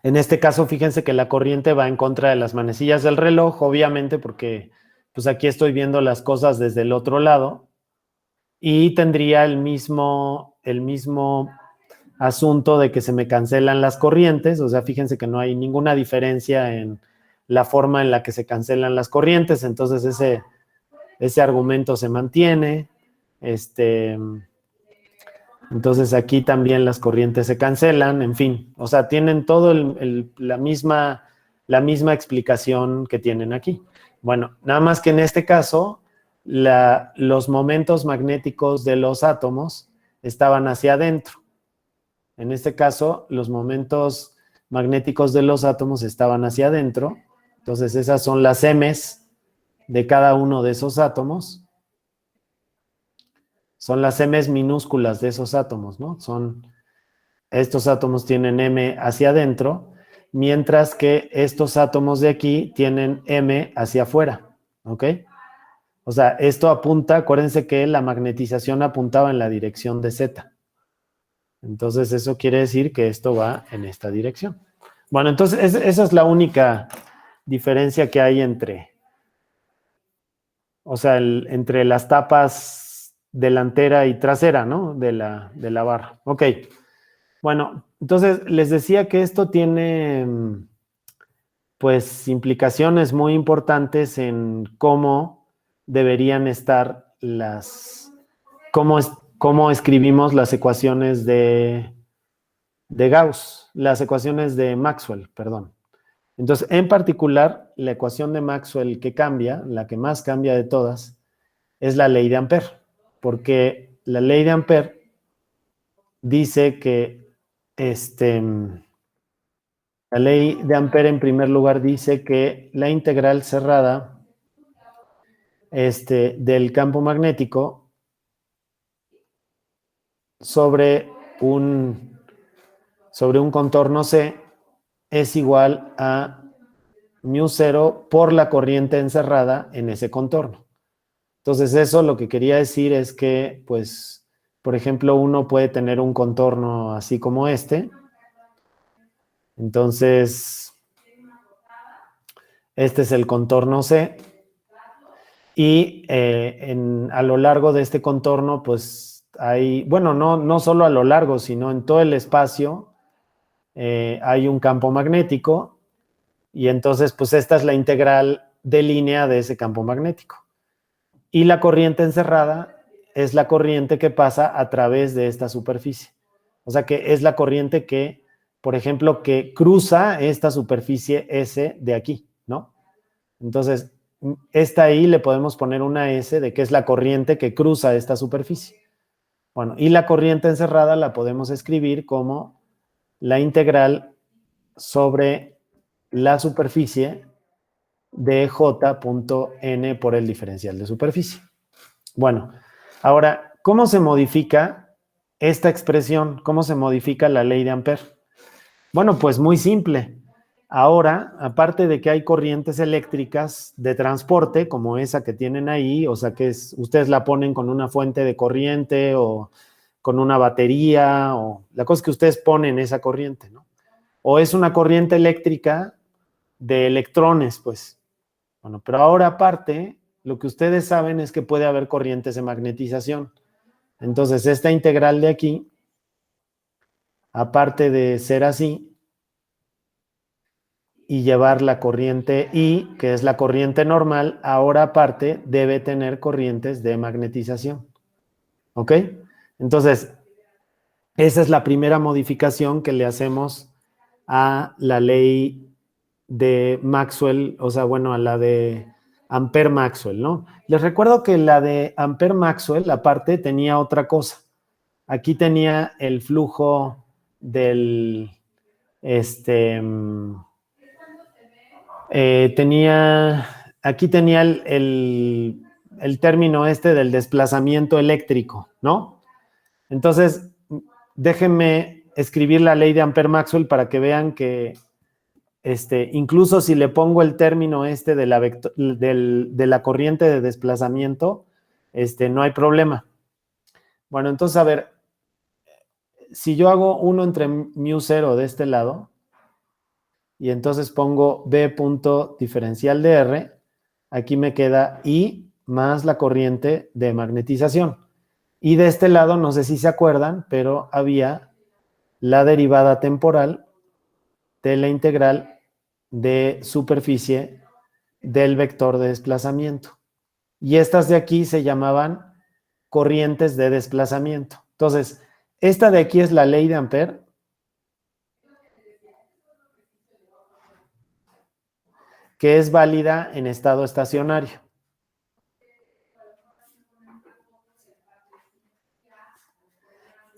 en este caso, fíjense que la corriente va en contra de las manecillas del reloj, obviamente, porque pues aquí estoy viendo las cosas desde el otro lado y tendría el mismo asunto de que se me cancelan las corrientes, o sea, fíjense que no hay ninguna diferencia en la forma en la que se cancelan las corrientes, entonces ese argumento se mantiene, entonces aquí también las corrientes se cancelan, en fin, o sea, tienen todo la misma explicación que tienen aquí. Bueno, nada más que en este caso, los momentos magnéticos de los átomos estaban hacia adentro. En este caso, los momentos magnéticos de los átomos estaban hacia adentro. Entonces, esas son las M's de cada uno de esos átomos. Son las M's minúsculas de esos átomos, ¿no? Estos átomos tienen M hacia adentro, mientras que estos átomos de aquí tienen M hacia afuera, ¿ok? O sea, esto apunta, acuérdense que la magnetización apuntaba en la dirección de Z. Entonces, eso quiere decir que esto va en esta dirección. Bueno, entonces, esa es la única diferencia que hay entre las tapas delantera y trasera, ¿no? De la barra. Ok. Bueno, entonces les decía que esto tiene, pues, implicaciones muy importantes en cómo deberían estar cómo escribimos las ecuaciones de Gauss, las ecuaciones de Maxwell, perdón. Entonces, en particular, la ecuación de Maxwell que cambia, la que más cambia de todas, es la ley de Ampère, porque la ley de Ampère dice que la ley de Ampère en primer lugar dice que la integral cerrada del campo magnético sobre un contorno C es igual a μ0 por la corriente encerrada en ese contorno. Entonces, eso lo que quería decir es que, pues, por ejemplo, uno puede tener un contorno así como este. Entonces, este es el contorno C. Y a lo largo de este contorno, pues, hay, bueno, no solo a lo largo, sino en todo el espacio, hay un campo magnético. Y entonces, pues, esta es la integral de línea de ese campo magnético. Y la corriente encerrada es la corriente que pasa a través de esta superficie. O sea que es la corriente que, por ejemplo, que cruza esta superficie S de aquí, ¿no? Entonces, esta ahí le podemos poner una S de que es la corriente que cruza esta superficie. Bueno, y la corriente encerrada la podemos escribir como la integral sobre la superficie de J.n por el diferencial de superficie. Bueno, ahora, ¿cómo se modifica esta expresión? ¿Cómo se modifica la ley de Ampère? Bueno, pues muy simple. Ahora, aparte de que hay corrientes eléctricas de transporte, como esa que tienen ahí, o sea que ustedes la ponen con una fuente de corriente o con una batería, o la cosa es que ustedes ponen esa corriente, ¿no? O es una corriente eléctrica de electrones, pues. Bueno, pero ahora aparte, lo que ustedes saben es que puede haber corrientes de magnetización. Entonces, esta integral de aquí, aparte de ser así, y llevar la corriente I, que es la corriente normal, ahora aparte debe tener corrientes de magnetización. ¿Ok? Entonces, esa es la primera modificación que le hacemos a la ley de Maxwell, o sea, bueno, a la de Ampère-Maxwell, ¿no? Les recuerdo que la de Ampère-Maxwell, aparte, tenía otra cosa. Aquí tenía el flujo del, aquí tenía el término este del desplazamiento eléctrico, ¿no? Entonces, déjenme escribir la ley de Ampère-Maxwell para que vean que incluso si le pongo el término de la corriente de desplazamiento, no hay problema. Bueno, entonces, a ver, si yo hago 1 entre μ0 de este lado, y entonces pongo B punto diferencial de R, aquí me queda I más la corriente de magnetización. Y de este lado, no sé si se acuerdan, pero había la derivada temporal de la integral de superficie del vector de desplazamiento. Y estas de aquí se llamaban corrientes de desplazamiento. Entonces, esta de aquí es la ley de Ampère, que es válida en estado estacionario.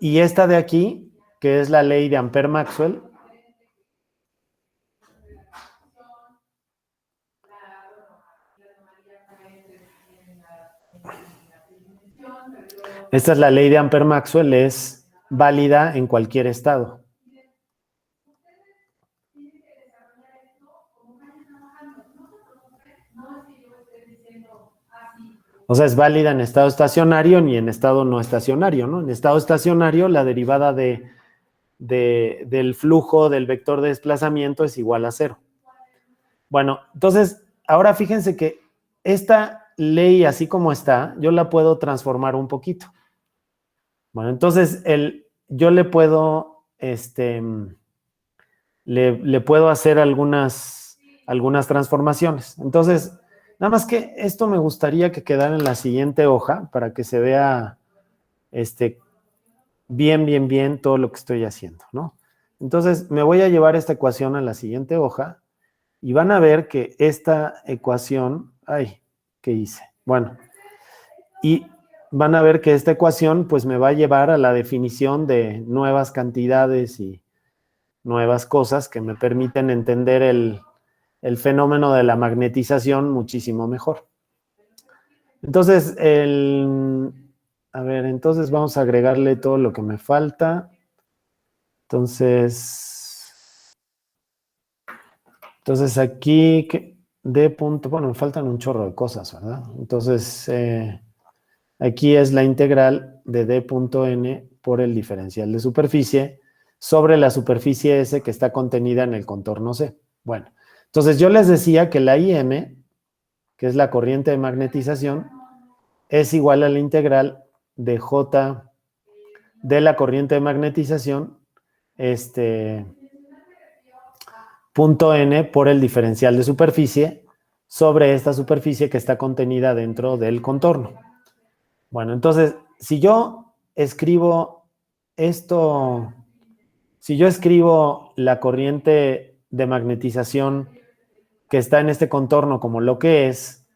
Y esta de aquí, que es la ley de Ampère-Maxwell, esta es la ley de Ampère-Maxwell, es válida en cualquier estado. O sea, es válida en estado estacionario ni en estado no estacionario, ¿no? En estado estacionario, la derivada del flujo del vector de desplazamiento es igual a 0. Bueno, entonces, ahora fíjense que esta ley, así como está, yo la puedo transformar un poquito. Bueno, entonces, yo le puedo, le puedo hacer algunas transformaciones. Entonces, nada más que esto me gustaría que quedara en la siguiente hoja para que se vea bien todo lo que estoy haciendo, ¿no? Entonces, me voy a llevar esta ecuación a la siguiente hoja y van a ver que esta ecuación, ay, ¿qué hice? Bueno, y van a ver que esta ecuación pues me va a llevar a la definición de nuevas cantidades y nuevas cosas que me permiten entender el fenómeno de la magnetización muchísimo mejor. Entonces, a ver, entonces vamos a agregarle todo lo que me falta. Entonces aquí, D punto, bueno, me faltan un chorro de cosas, ¿verdad? Entonces, aquí es la integral de D punto N por el diferencial de superficie sobre la superficie S que está contenida en el contorno C. Bueno, entonces yo les decía que la IM, que es la corriente de magnetización, es igual a la integral de J de la corriente de magnetización, punto N por el diferencial de superficie sobre esta superficie que está contenida dentro del contorno. Bueno, entonces, si yo escribo esto, si yo escribo la corriente de magnetización que está en este contorno como lo que es,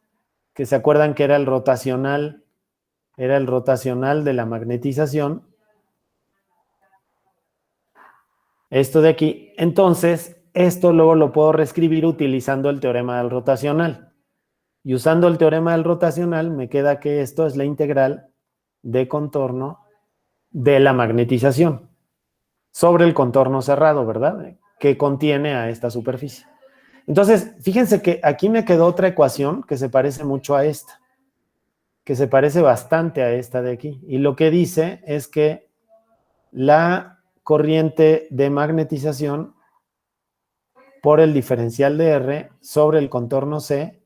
que se acuerdan que era el rotacional de la magnetización, esto de aquí, entonces, esto luego lo puedo reescribir utilizando el teorema del rotacional. Y usando el teorema del rotacional, me queda que esto es la integral de contorno de la magnetización sobre el contorno cerrado, ¿verdad? Que contiene a esta superficie. Entonces, fíjense que aquí me quedó otra ecuación que se parece mucho a esta, que se parece bastante a esta de aquí. Y lo que dice es que la corriente de magnetización por el diferencial de R sobre el contorno C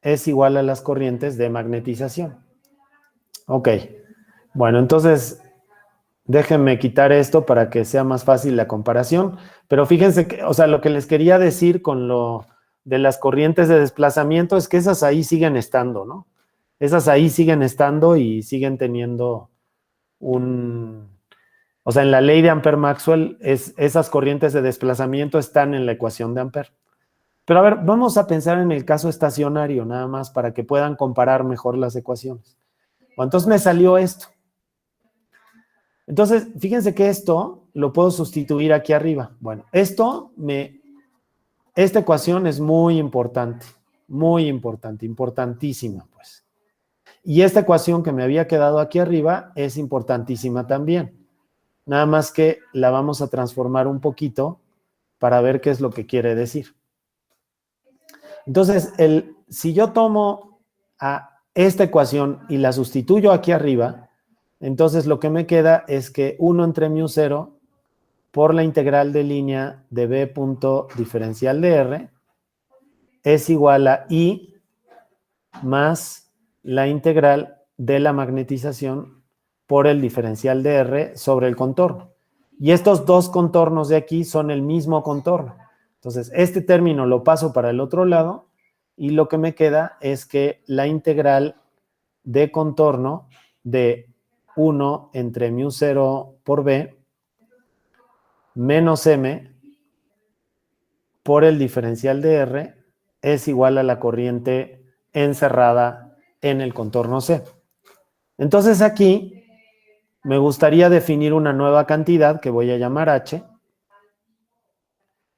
es igual a las corrientes de magnetización. Ok, bueno, entonces déjenme quitar esto para que sea más fácil la comparación, pero fíjense que, o sea, lo que les quería decir con lo de las corrientes de desplazamiento es que esas ahí siguen estando, ¿no? Esas ahí siguen estando y siguen teniendo o sea, en la ley de Ampère-Maxwell, esas corrientes de desplazamiento están en la ecuación de Ampère. Pero a ver, vamos a pensar en el caso estacionario, nada más para que puedan comparar mejor las ecuaciones. Bueno, entonces me salió esto. Entonces, fíjense que esto lo puedo sustituir aquí arriba. Bueno, esta ecuación es muy importante, importantísima, pues. Y esta ecuación que me había quedado aquí arriba es importantísima también. Nada más que la vamos a transformar un poquito para ver qué es lo que quiere decir. Entonces, si yo tomo a esta ecuación y la sustituyo aquí arriba, entonces lo que me queda es que 1 entre μ0 por la integral de línea de B punto diferencial de R es igual a I más la integral de la magnetización por el diferencial de R sobre el contorno. Y estos dos contornos de aquí son el mismo contorno. Entonces, este término lo paso para el otro lado y lo que me queda es que la integral de contorno de 1 entre μ0 por B menos M por el diferencial de R es igual a la corriente encerrada en el contorno C. Entonces aquí me gustaría definir una nueva cantidad que voy a llamar H,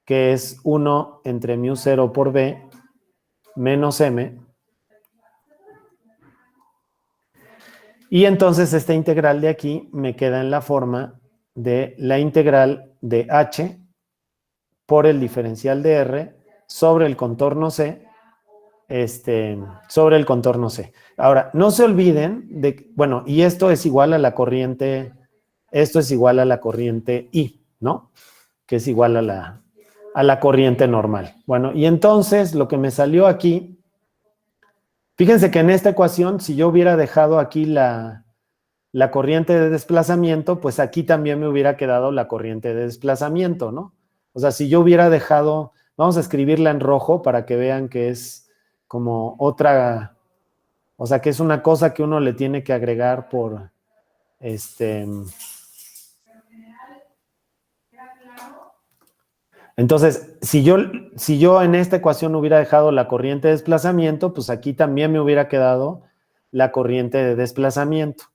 que es 1 entre μ0 por B menos M. Y entonces esta integral de aquí me queda en la forma de la integral de H por el diferencial de R sobre el contorno C, sobre el contorno C. Ahora, no se olviden de, bueno, y esto es igual a la corriente, esto es igual a la corriente I, ¿no? Que es igual a la corriente normal. Bueno, y entonces lo que me salió aquí, fíjense que en esta ecuación, si yo hubiera dejado aquí la corriente de desplazamiento, pues aquí también me hubiera quedado la corriente de desplazamiento, ¿no? O sea, si yo hubiera dejado, vamos a escribirla en rojo para que vean que es como otra, o sea, que es una cosa que uno le tiene que agregar por, Entonces, si yo en esta ecuación hubiera dejado la corriente de desplazamiento, pues aquí también me hubiera quedado la corriente de desplazamiento.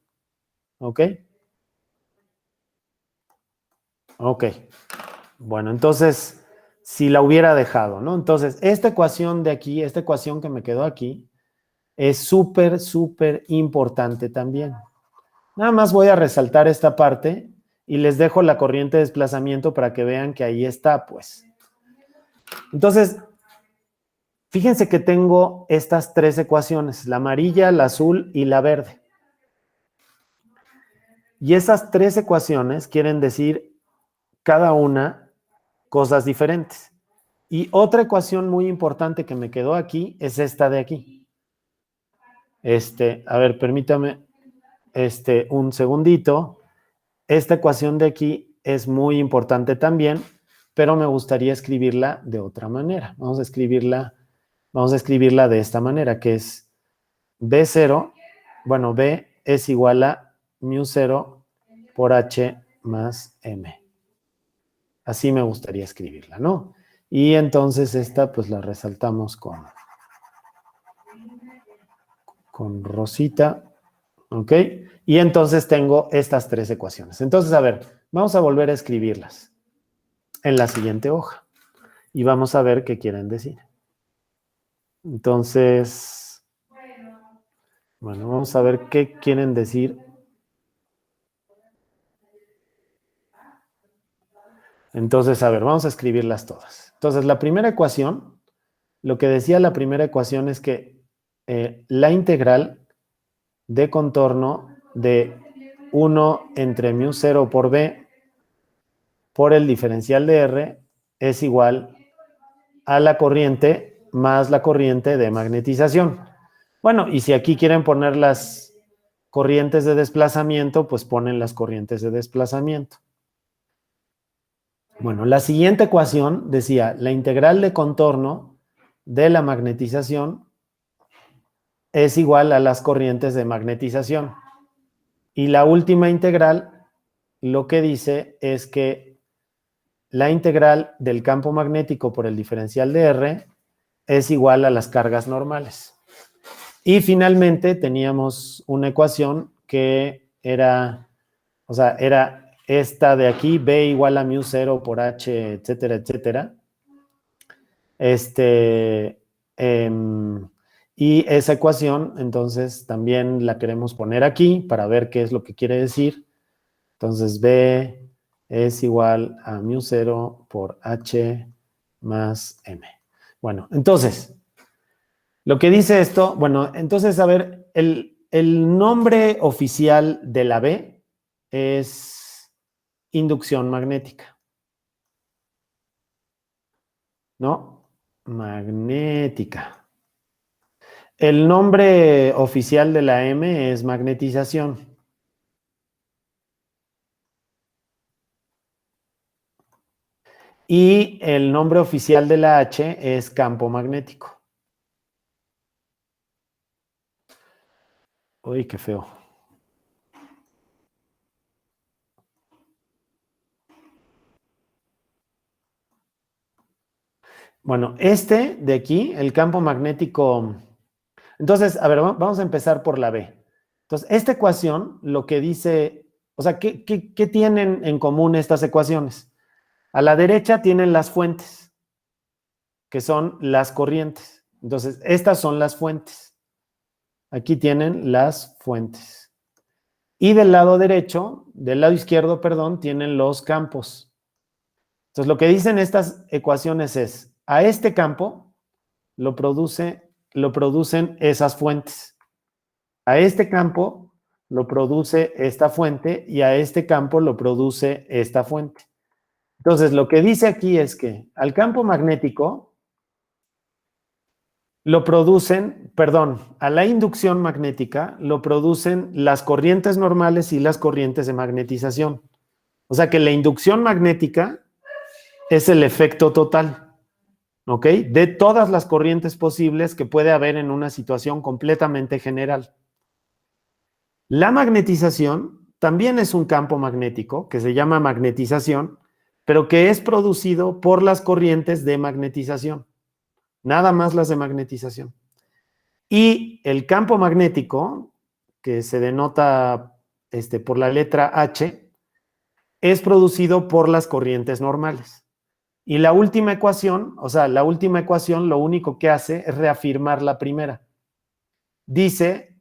¿Ok? Ok. Bueno, entonces, si la hubiera dejado, ¿no? Entonces, esta ecuación de aquí, esta ecuación que me quedó aquí, es súper, súper importante también. Nada más voy a resaltar esta parte y les dejo la corriente de desplazamiento para que vean que ahí está, pues. Entonces, fíjense que tengo estas tres ecuaciones, la amarilla, la azul y la verde. Y esas tres ecuaciones quieren decir cada una cosas diferentes. Y otra ecuación muy importante que me quedó aquí es esta de aquí. A ver, permítame un segundito. Esta ecuación de aquí es muy importante también, pero me gustaría escribirla de otra manera. Vamos a escribirla de esta manera, que es B0, bueno, B es igual a μ0 por H más M. Así me gustaría escribirla, ¿no? Y entonces esta pues la resaltamos con rosita, ¿ok? Y entonces tengo estas tres ecuaciones. Entonces, a ver, vamos a volver a escribirlas en la siguiente hoja y vamos a ver qué quieren decir. Entonces, bueno, vamos a ver qué quieren decir. Entonces, a ver, vamos a escribirlas todas. Entonces, la primera ecuación, lo que decía la primera ecuación es que la integral de contorno de 1 entre μ0 por B por el diferencial de R es igual a la corriente más la corriente de magnetización. Bueno, y si aquí quieren poner las corrientes de desplazamiento, pues ponen las corrientes de desplazamiento. Bueno, la siguiente ecuación decía, la integral de contorno de la magnetización es igual a las corrientes de magnetización. Y la última integral lo que dice es que la integral del campo magnético por el diferencial de R es igual a las cargas normales. Y finalmente teníamos una ecuación que era, o sea, era esta de aquí, B igual a mu 0 por H, etcétera, etcétera. Y esa ecuación, entonces, también la queremos poner aquí para ver qué es lo que quiere decir. Entonces, B es igual a mu 0 por H más M. Bueno, entonces, lo que dice esto, bueno, entonces, a ver, el nombre oficial de la B es inducción magnética. ¿No? Magnética. El nombre oficial de la M es magnetización. Y el nombre oficial de la H es campo magnético. Uy, qué feo. Bueno, este de aquí, el campo magnético. Entonces, a ver, vamos a empezar por la B. Entonces, esta ecuación lo que dice, o sea, ¿qué tienen en común estas ecuaciones? A la derecha tienen las fuentes, que son las corrientes. Entonces, estas son las fuentes. Aquí tienen las fuentes. Y del lado derecho, del lado izquierdo, perdón, tienen los campos. Entonces, lo que dicen estas ecuaciones es, a este campo lo producen esas fuentes. A este campo lo produce esta fuente y a este campo lo produce esta fuente. Entonces, lo que dice aquí es que al campo magnético lo producen, perdón, a la inducción magnética lo producen las corrientes normales y las corrientes de magnetización. O sea que la inducción magnética es el efecto total, ¿ok? De todas las corrientes posibles que puede haber en una situación completamente general. La magnetización también es un campo magnético que se llama magnetización, pero que es producido por las corrientes de magnetización. Nada más las de magnetización. Y el campo magnético, que se denota por la letra H, es producido por las corrientes normales. Y la última ecuación, o sea, la última ecuación lo único que hace es reafirmar la primera. Dice,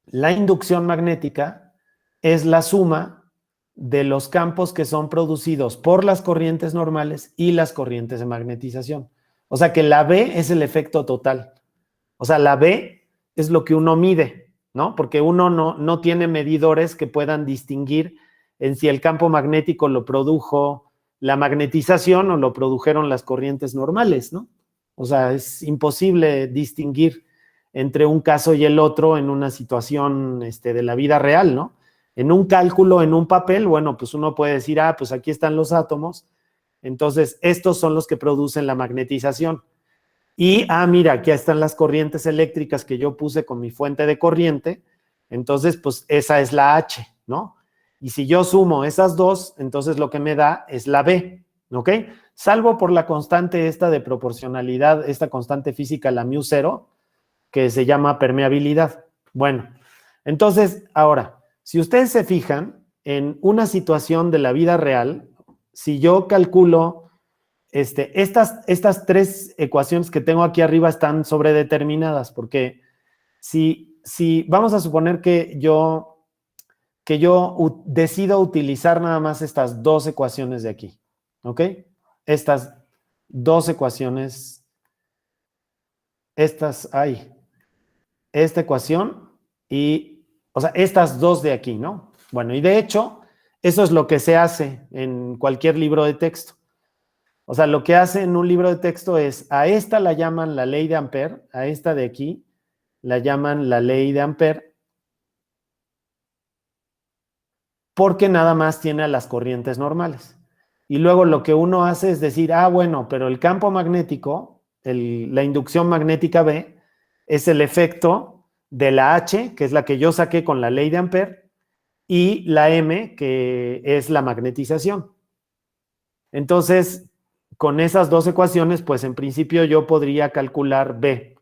la inducción magnética es la suma de los campos que son producidos por las corrientes normales y las corrientes de magnetización. O sea que la B es el efecto total. O sea, la B es lo que uno mide, ¿no? Porque uno no tiene medidores que puedan distinguir en si el campo magnético lo produjo la magnetización o lo produjeron las corrientes normales, ¿no? O sea, es imposible distinguir entre un caso y el otro en una situación de la vida real, ¿no? En un cálculo, en un papel, bueno, pues uno puede decir, pues aquí están los átomos, entonces estos son los que producen la magnetización. Y, mira, aquí están las corrientes eléctricas que yo puse con mi fuente de corriente, entonces, pues esa es la H, ¿no? Y si yo sumo esas dos, entonces lo que me da es la B, ¿ok? Salvo por la constante esta de proporcionalidad, esta constante física, la mu 0, que se llama permeabilidad. Bueno, entonces, ahora, si ustedes se fijan, en una situación de la vida real, si yo calculo estas tres ecuaciones que tengo aquí arriba están sobredeterminadas, porque si vamos a suponer que yo decido utilizar nada más estas dos ecuaciones de aquí, ¿ok? Estas dos ecuaciones, esta ecuación y, o sea, estas dos de aquí, ¿no? Bueno, y de hecho, eso es lo que se hace en cualquier libro de texto. O sea, lo que hace en un libro de texto es, a esta la llaman la ley de Ampère, a esta de aquí la llaman la ley de Ampère, porque nada más tiene a las corrientes normales. Y luego lo que uno hace es decir, ah, bueno, pero el campo magnético, la inducción magnética B, es el efecto de la H, que es la que yo saqué con la ley de Ampère, y la M, que es la magnetización. Entonces, con esas dos ecuaciones, pues en principio yo podría calcular B.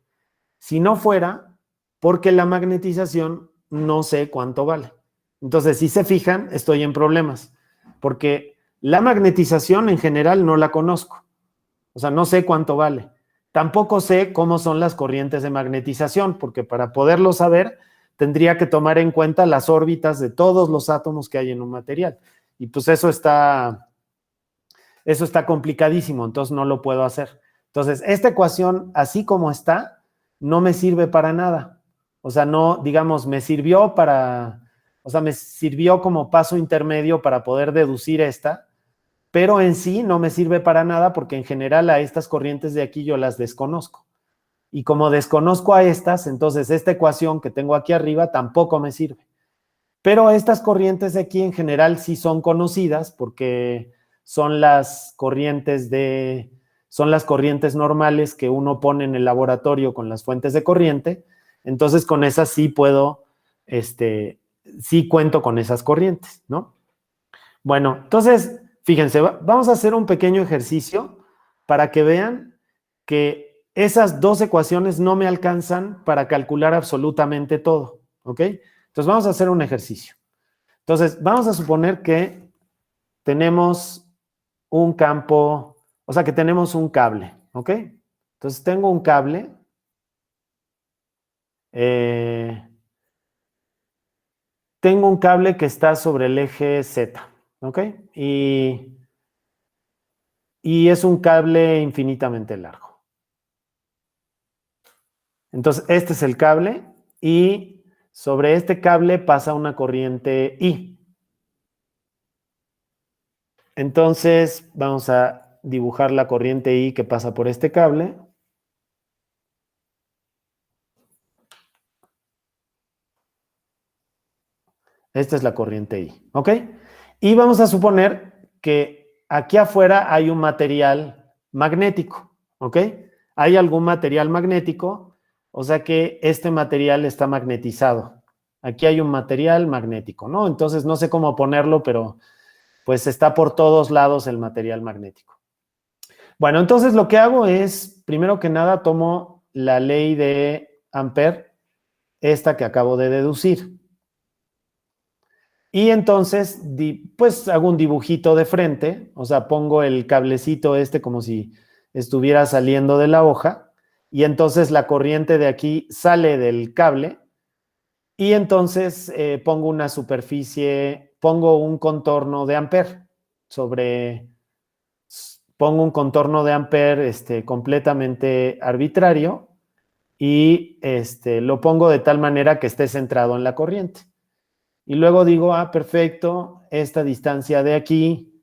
Si no fuera, porque la magnetización no sé cuánto vale. Entonces, si se fijan, estoy en problemas, porque la magnetización en general no la conozco. O sea, no sé cuánto vale. Tampoco sé cómo son las corrientes de magnetización, porque para poderlo saber, tendría que tomar en cuenta las órbitas de todos los átomos que hay en un material. Y pues eso está complicadísimo, entonces no lo puedo hacer. Entonces, esta ecuación, así como está, no me sirve para nada. O sea, no, digamos, me sirvió como paso intermedio para poder deducir esta, pero en sí no me sirve para nada porque en general a estas corrientes de aquí yo las desconozco. Y como desconozco a estas, entonces esta ecuación que tengo aquí arriba tampoco me sirve. Pero estas corrientes de aquí en general sí son conocidas porque son las corrientes normales que uno pone en el laboratorio con las fuentes de corriente. Entonces con esas sí puedo, sí cuento con esas corrientes, ¿no? Bueno, entonces, fíjense, vamos a hacer un pequeño ejercicio para que vean que esas dos ecuaciones no me alcanzan para calcular absolutamente todo, ¿ok? Entonces vamos a hacer un ejercicio. Entonces, vamos a suponer que tenemos un campo, o sea, que tenemos un cable, ¿ok? Entonces tengo un cable. Tengo un cable que está sobre el eje Z, ¿ok? Y es un cable infinitamente largo. Entonces, este es el cable y sobre este cable pasa una corriente I. Entonces, vamos a dibujar la corriente I que pasa por este cable. Esta es la corriente I, ¿ok? Y vamos a suponer que aquí afuera hay un material magnético, ¿ok? Hay algún material magnético, o sea que este material está magnetizado. Aquí hay un material magnético, ¿no? Entonces no sé cómo ponerlo, pero pues está por todos lados el material magnético. Bueno, entonces lo que hago es, primero que nada, tomo la ley de Ampère, esta que acabo de deducir. Y entonces, pues hago un dibujito de frente, o sea, pongo el cablecito este como si estuviera saliendo de la hoja, y entonces la corriente de aquí sale del cable, y entonces pongo una superficie, pongo un contorno de Ampère pongo un contorno de Ampère completamente arbitrario, y lo pongo de tal manera que esté centrado en la corriente. Y luego digo, ah, perfecto, esta distancia de aquí,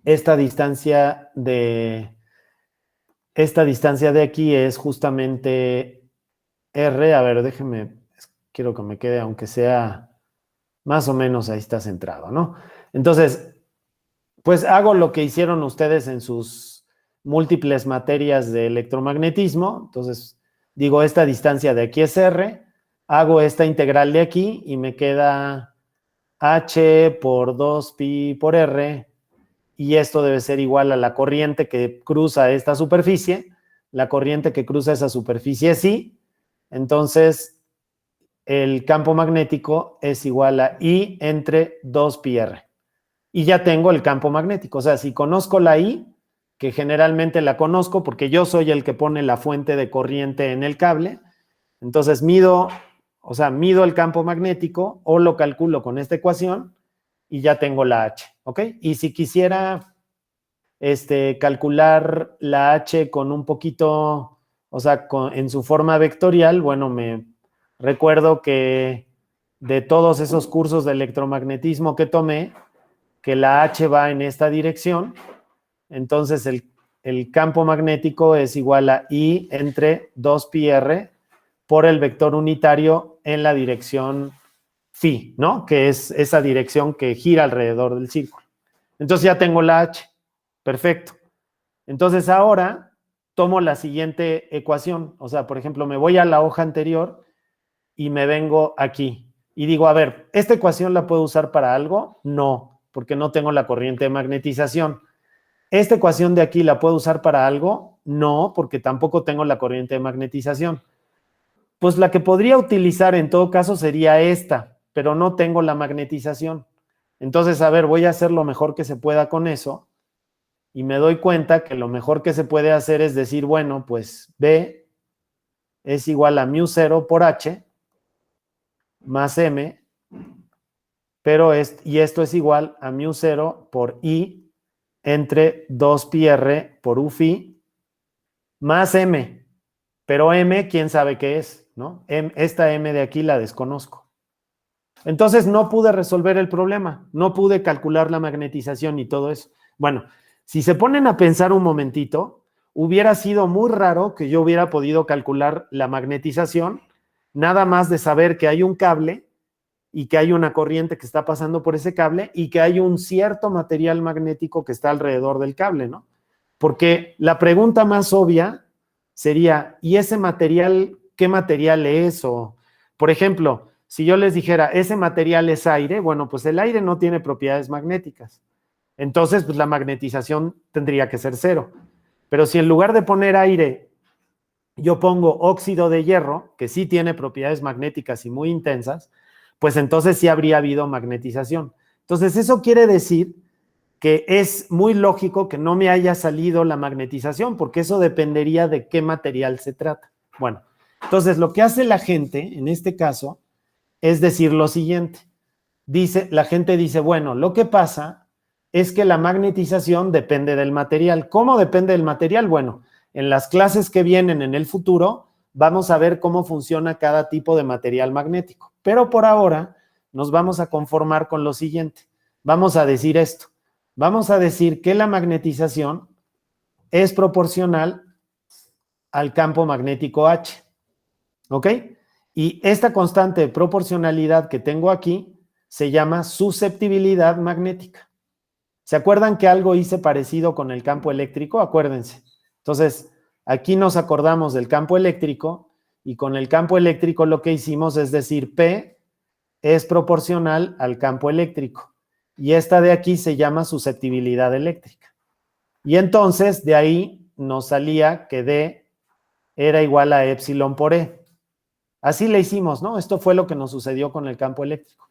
esta distancia de aquí es justamente R. A ver, déjenme, quiero que me quede, aunque sea más o menos ahí está centrado, ¿no? Entonces, pues hago lo que hicieron ustedes en sus múltiples materias de electromagnetismo. Entonces, digo, esta distancia de aquí es R, hago esta integral de aquí y me queda H por 2pi por R, y esto debe ser igual a la corriente que cruza esta superficie. La corriente que cruza esa superficie es I, entonces el campo magnético es igual a I entre 2pi R. Y ya tengo el campo magnético. O sea, si conozco la I, que generalmente la conozco porque yo soy el que pone la fuente de corriente en el cable, entonces mido el campo magnético o lo calculo con esta ecuación y ya tengo la H, ¿ok? Y si quisiera calcular la H con un poquito, o sea, en su forma vectorial, bueno, me recuerdo que de todos esos cursos de electromagnetismo que tomé, que la H va en esta dirección, Entonces, el campo magnético es igual a I entre 2πr por el vector unitario en la dirección phi, ¿no? Que es esa dirección que gira alrededor del círculo. Entonces ya tengo la H. Perfecto. Entonces ahora tomo la siguiente ecuación. O sea, por ejemplo, me voy a la hoja anterior y me vengo aquí. Y digo, a ver, ¿esta ecuación la puedo usar para algo? No, porque no tengo la corriente de magnetización. ¿Esta ecuación de aquí la puedo usar para algo? No, porque tampoco tengo la corriente de magnetización. Pues la que podría utilizar en todo caso sería esta, pero no tengo la magnetización. Entonces, a ver, voy a hacer lo mejor que se pueda con eso y me doy cuenta que lo mejor que se puede hacer es decir, bueno, pues B es igual a μ0 por H más M, pero y esto es igual a μ0 por I entre 2πr por U phi más M, pero M, ¿quién sabe qué es? ¿No? Esta M de aquí la desconozco. Entonces no pude resolver el problema, no pude calcular la magnetización y todo eso. Bueno, si se ponen a pensar un momentito, hubiera sido muy raro que yo hubiera podido calcular la magnetización, nada más de saber que hay un cable y que hay una corriente que está pasando por ese cable y que hay un cierto material magnético que está alrededor del cable, ¿no? Porque la pregunta más obvia sería, ¿y ese material, qué material es? O, por ejemplo, si yo les dijera, ese material es aire, bueno, pues el aire no tiene propiedades magnéticas. Entonces, pues la magnetización tendría que ser 0. Pero si en lugar de poner aire, yo pongo óxido de hierro, que sí tiene propiedades magnéticas y muy intensas, pues entonces sí habría habido magnetización. Entonces, eso quiere decir que es muy lógico que no me haya salido la magnetización, porque eso dependería de qué material se trata. Bueno, entonces lo que hace la gente, en este caso, es decir lo siguiente. La gente dice, bueno, lo que pasa es que la magnetización depende del material. ¿Cómo depende del material? Bueno, en las clases que vienen en el futuro, vamos a ver cómo funciona cada tipo de material magnético. Pero por ahora nos vamos a conformar con lo siguiente. Vamos a decir esto. Vamos a decir que la magnetización es proporcional al campo magnético H. ¿Ok? Y esta constante de proporcionalidad que tengo aquí se llama susceptibilidad magnética. ¿Se acuerdan que algo hice parecido con el campo eléctrico? Acuérdense. Entonces, aquí nos acordamos del campo eléctrico y con el campo eléctrico lo que hicimos es decir, P es proporcional al campo eléctrico. Y esta de aquí se llama susceptibilidad eléctrica. Y entonces, de ahí nos salía que D era igual a epsilon por E. Así le hicimos, ¿no? Esto fue lo que nos sucedió con el campo eléctrico.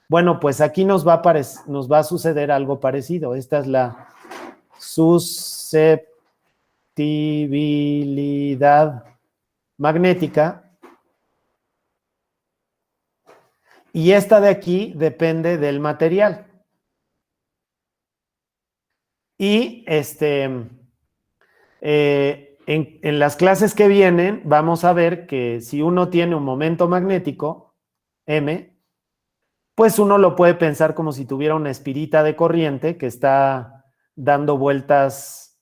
Bueno, pues aquí nos va a suceder algo parecido. Esta es la susceptibilidad magnética. Y esta de aquí depende del material. Y en las clases que vienen vamos a ver que si uno tiene un momento magnético, M, pues uno lo puede pensar como si tuviera una espirita de corriente que está dando vueltas,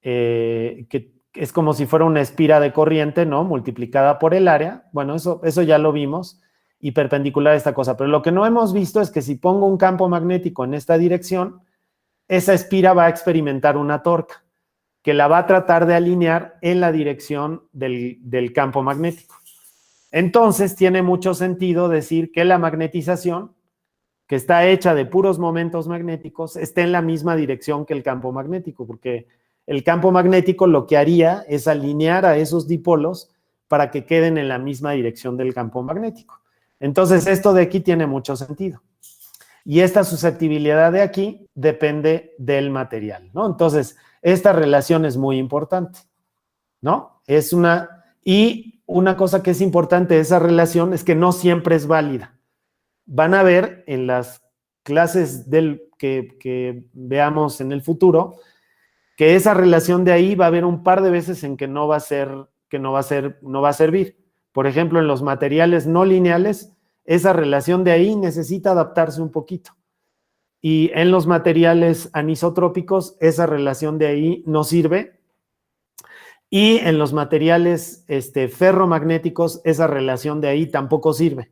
que es como si fuera una espira de corriente, ¿no? Multiplicada por el área. Bueno, eso ya lo vimos, y perpendicular a esta cosa. Pero lo que no hemos visto es que si pongo un campo magnético en esta dirección, esa espira va a experimentar una torca que la va a tratar de alinear en la dirección del campo magnético. Entonces, tiene mucho sentido decir que la magnetización, que está hecha de puros momentos magnéticos, esté en la misma dirección que el campo magnético, porque el campo magnético lo que haría es alinear a esos dipolos para que queden en la misma dirección del campo magnético. Entonces, esto de aquí tiene mucho sentido. Y esta susceptibilidad de aquí depende del material, ¿no? Entonces, esta relación es muy importante, ¿no? Y una cosa que es importante de esa relación es que no siempre es válida. Van a ver en las clases que veamos en el futuro que esa relación de ahí va a haber un par de veces en que no va a servir. Por ejemplo, en los materiales no lineales, esa relación de ahí necesita adaptarse un poquito. Y en los materiales anisotrópicos, esa relación de ahí no sirve. Y en los materiales ferromagnéticos, esa relación de ahí tampoco sirve.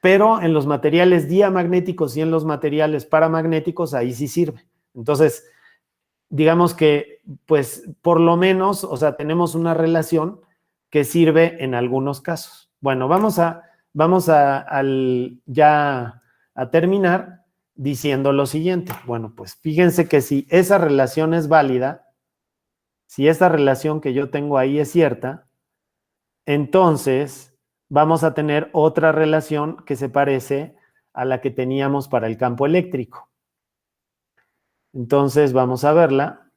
Pero en los materiales diamagnéticos y en los materiales paramagnéticos, ahí sí sirve. Entonces, digamos que, pues, por lo menos, o sea, tenemos una relación que sirve en algunos casos. Bueno, vamos ya a terminar diciendo lo siguiente. Bueno, pues fíjense que si esa relación es válida, si esa relación que yo tengo ahí es cierta, entonces vamos a tener otra relación que se parece a la que teníamos para el campo eléctrico. Entonces vamos a verla.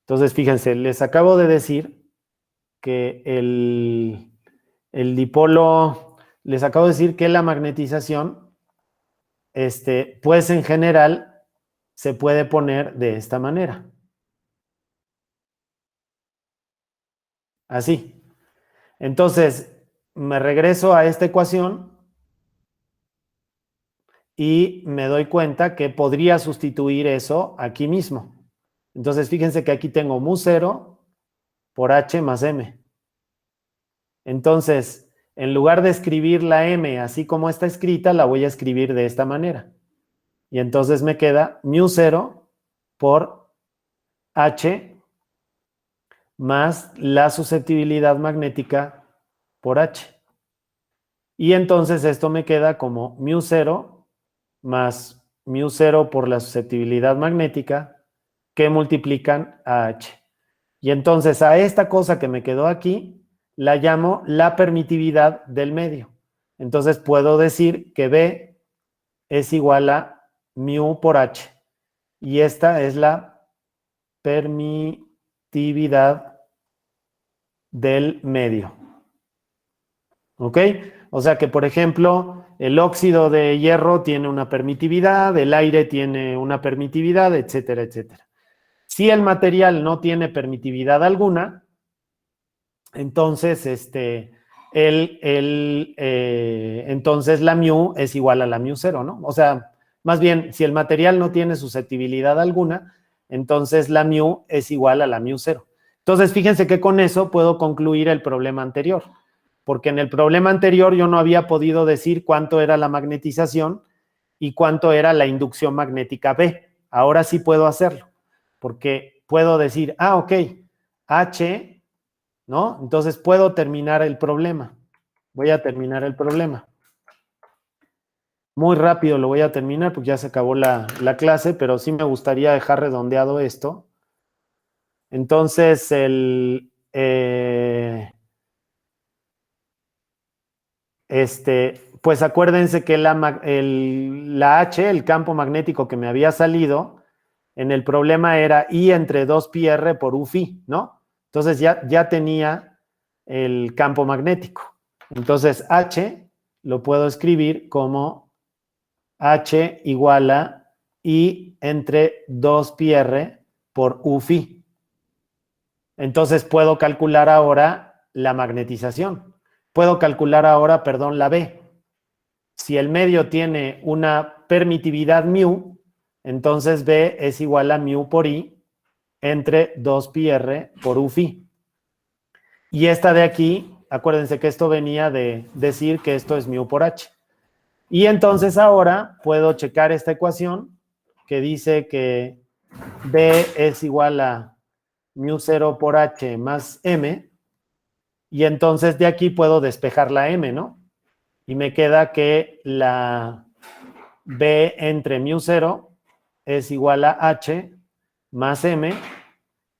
Entonces, fíjense, les acabo de decir que el dipolo, les acabo de decir que la magnetización, pues en general se puede poner de esta manera. Así. Entonces, me regreso a esta ecuación y me doy cuenta que podría sustituir eso aquí mismo. Entonces, fíjense que aquí tengo mu0 por h más m. Entonces, en lugar de escribir la m así como está escrita, la voy a escribir de esta manera. Y entonces me queda mu0 por h más la susceptibilidad magnética por h. Y entonces esto me queda como mu0 más mu0 por la susceptibilidad magnética que multiplican a h. Y entonces a esta cosa que me quedó aquí la llamo la permitividad del medio. Entonces puedo decir que B es igual a mu por h. Y esta es la permitividad del medio. ¿Ok? O sea que, por ejemplo, el óxido de hierro tiene una permitividad, el aire tiene una permitividad, etcétera, etcétera. Si el material no tiene permitividad alguna, entonces, entonces la mu es igual a la mu0, ¿no? O sea, más bien, si el material no tiene susceptibilidad alguna, entonces la mu es igual a la mu0. Entonces, fíjense que con eso puedo concluir el problema anterior, porque en el problema anterior yo no había podido decir cuánto era la magnetización y cuánto era la inducción magnética B. Ahora sí puedo hacerlo, porque puedo decir, ok, H, ¿no? Entonces puedo terminar el problema. Voy a terminar el problema. Muy rápido lo voy a terminar porque ya se acabó la clase, pero sí me gustaría dejar redondeado esto. Entonces, pues acuérdense que la H, el campo magnético que me había salido, en el problema era I entre 2πr por UFI, ¿no? Entonces ya tenía el campo magnético. Entonces H lo puedo escribir como H igual a I entre 2πr por UFI. Entonces puedo calcular ahora la magnetización. Puedo calcular ahora, perdón, la B. Si el medio tiene una permitividad mu, entonces B es igual a mu por I entre 2πr por UFI. Y esta de aquí, acuérdense que esto venía de decir que esto es mu por H. Y entonces ahora puedo checar esta ecuación que dice que B es igual a mu0 por H más M. Y entonces de aquí puedo despejar la M, ¿no? Y me queda que la B entre mu0 es igual a H más M.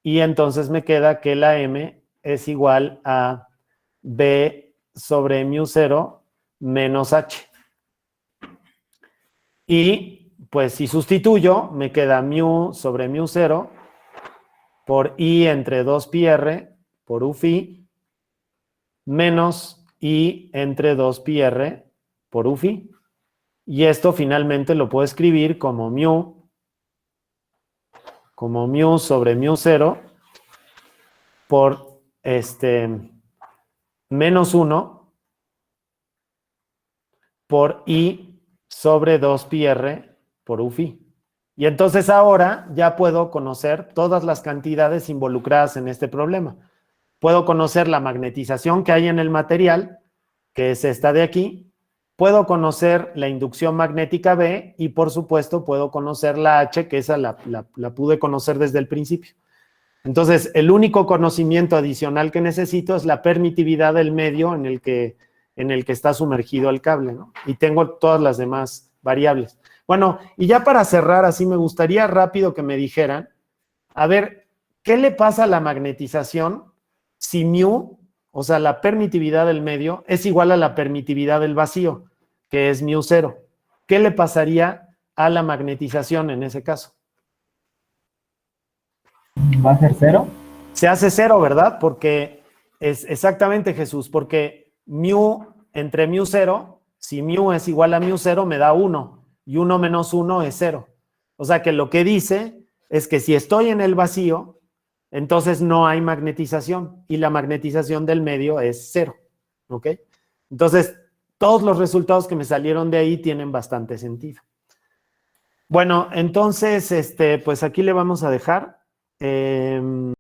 Y entonces me queda que la M es igual a B sobre mu0 menos H. Y pues si sustituyo, me queda mu sobre mu0 por I entre 2πr por UFI menos I entre 2πr por UFI. Y esto finalmente lo puedo escribir como mu sobre mu0 por menos 1 por I sobre 2πr por UFI. Y entonces ahora ya puedo conocer todas las cantidades involucradas en este problema. Puedo conocer la magnetización que hay en el material, que es esta de aquí. Puedo conocer la inducción magnética B y, por supuesto, puedo conocer la H, que esa la pude conocer desde el principio. Entonces, el único conocimiento adicional que necesito es la permitividad del medio en el que está sumergido el cable, ¿no? Y tengo todas las demás variables. Bueno, y ya para cerrar, así me gustaría rápido que me dijeran, a ver, ¿qué le pasa a la magnetización si mu, o sea, la permitividad del medio, es igual a la permitividad del vacío, que es mu cero? ¿Qué le pasaría a la magnetización en ese caso? ¿Va a ser 0? Se hace cero, ¿verdad? Porque es exactamente, Jesús, porque mu entre mu cero, si mu es igual a mu cero, me da 1, y 1 menos 1 es 0. O sea que lo que dice es que si estoy en el vacío, entonces no hay magnetización, y la magnetización del medio es 0, ¿ok? Entonces, todos los resultados que me salieron de ahí tienen bastante sentido. Bueno, entonces, pues aquí le vamos a dejar.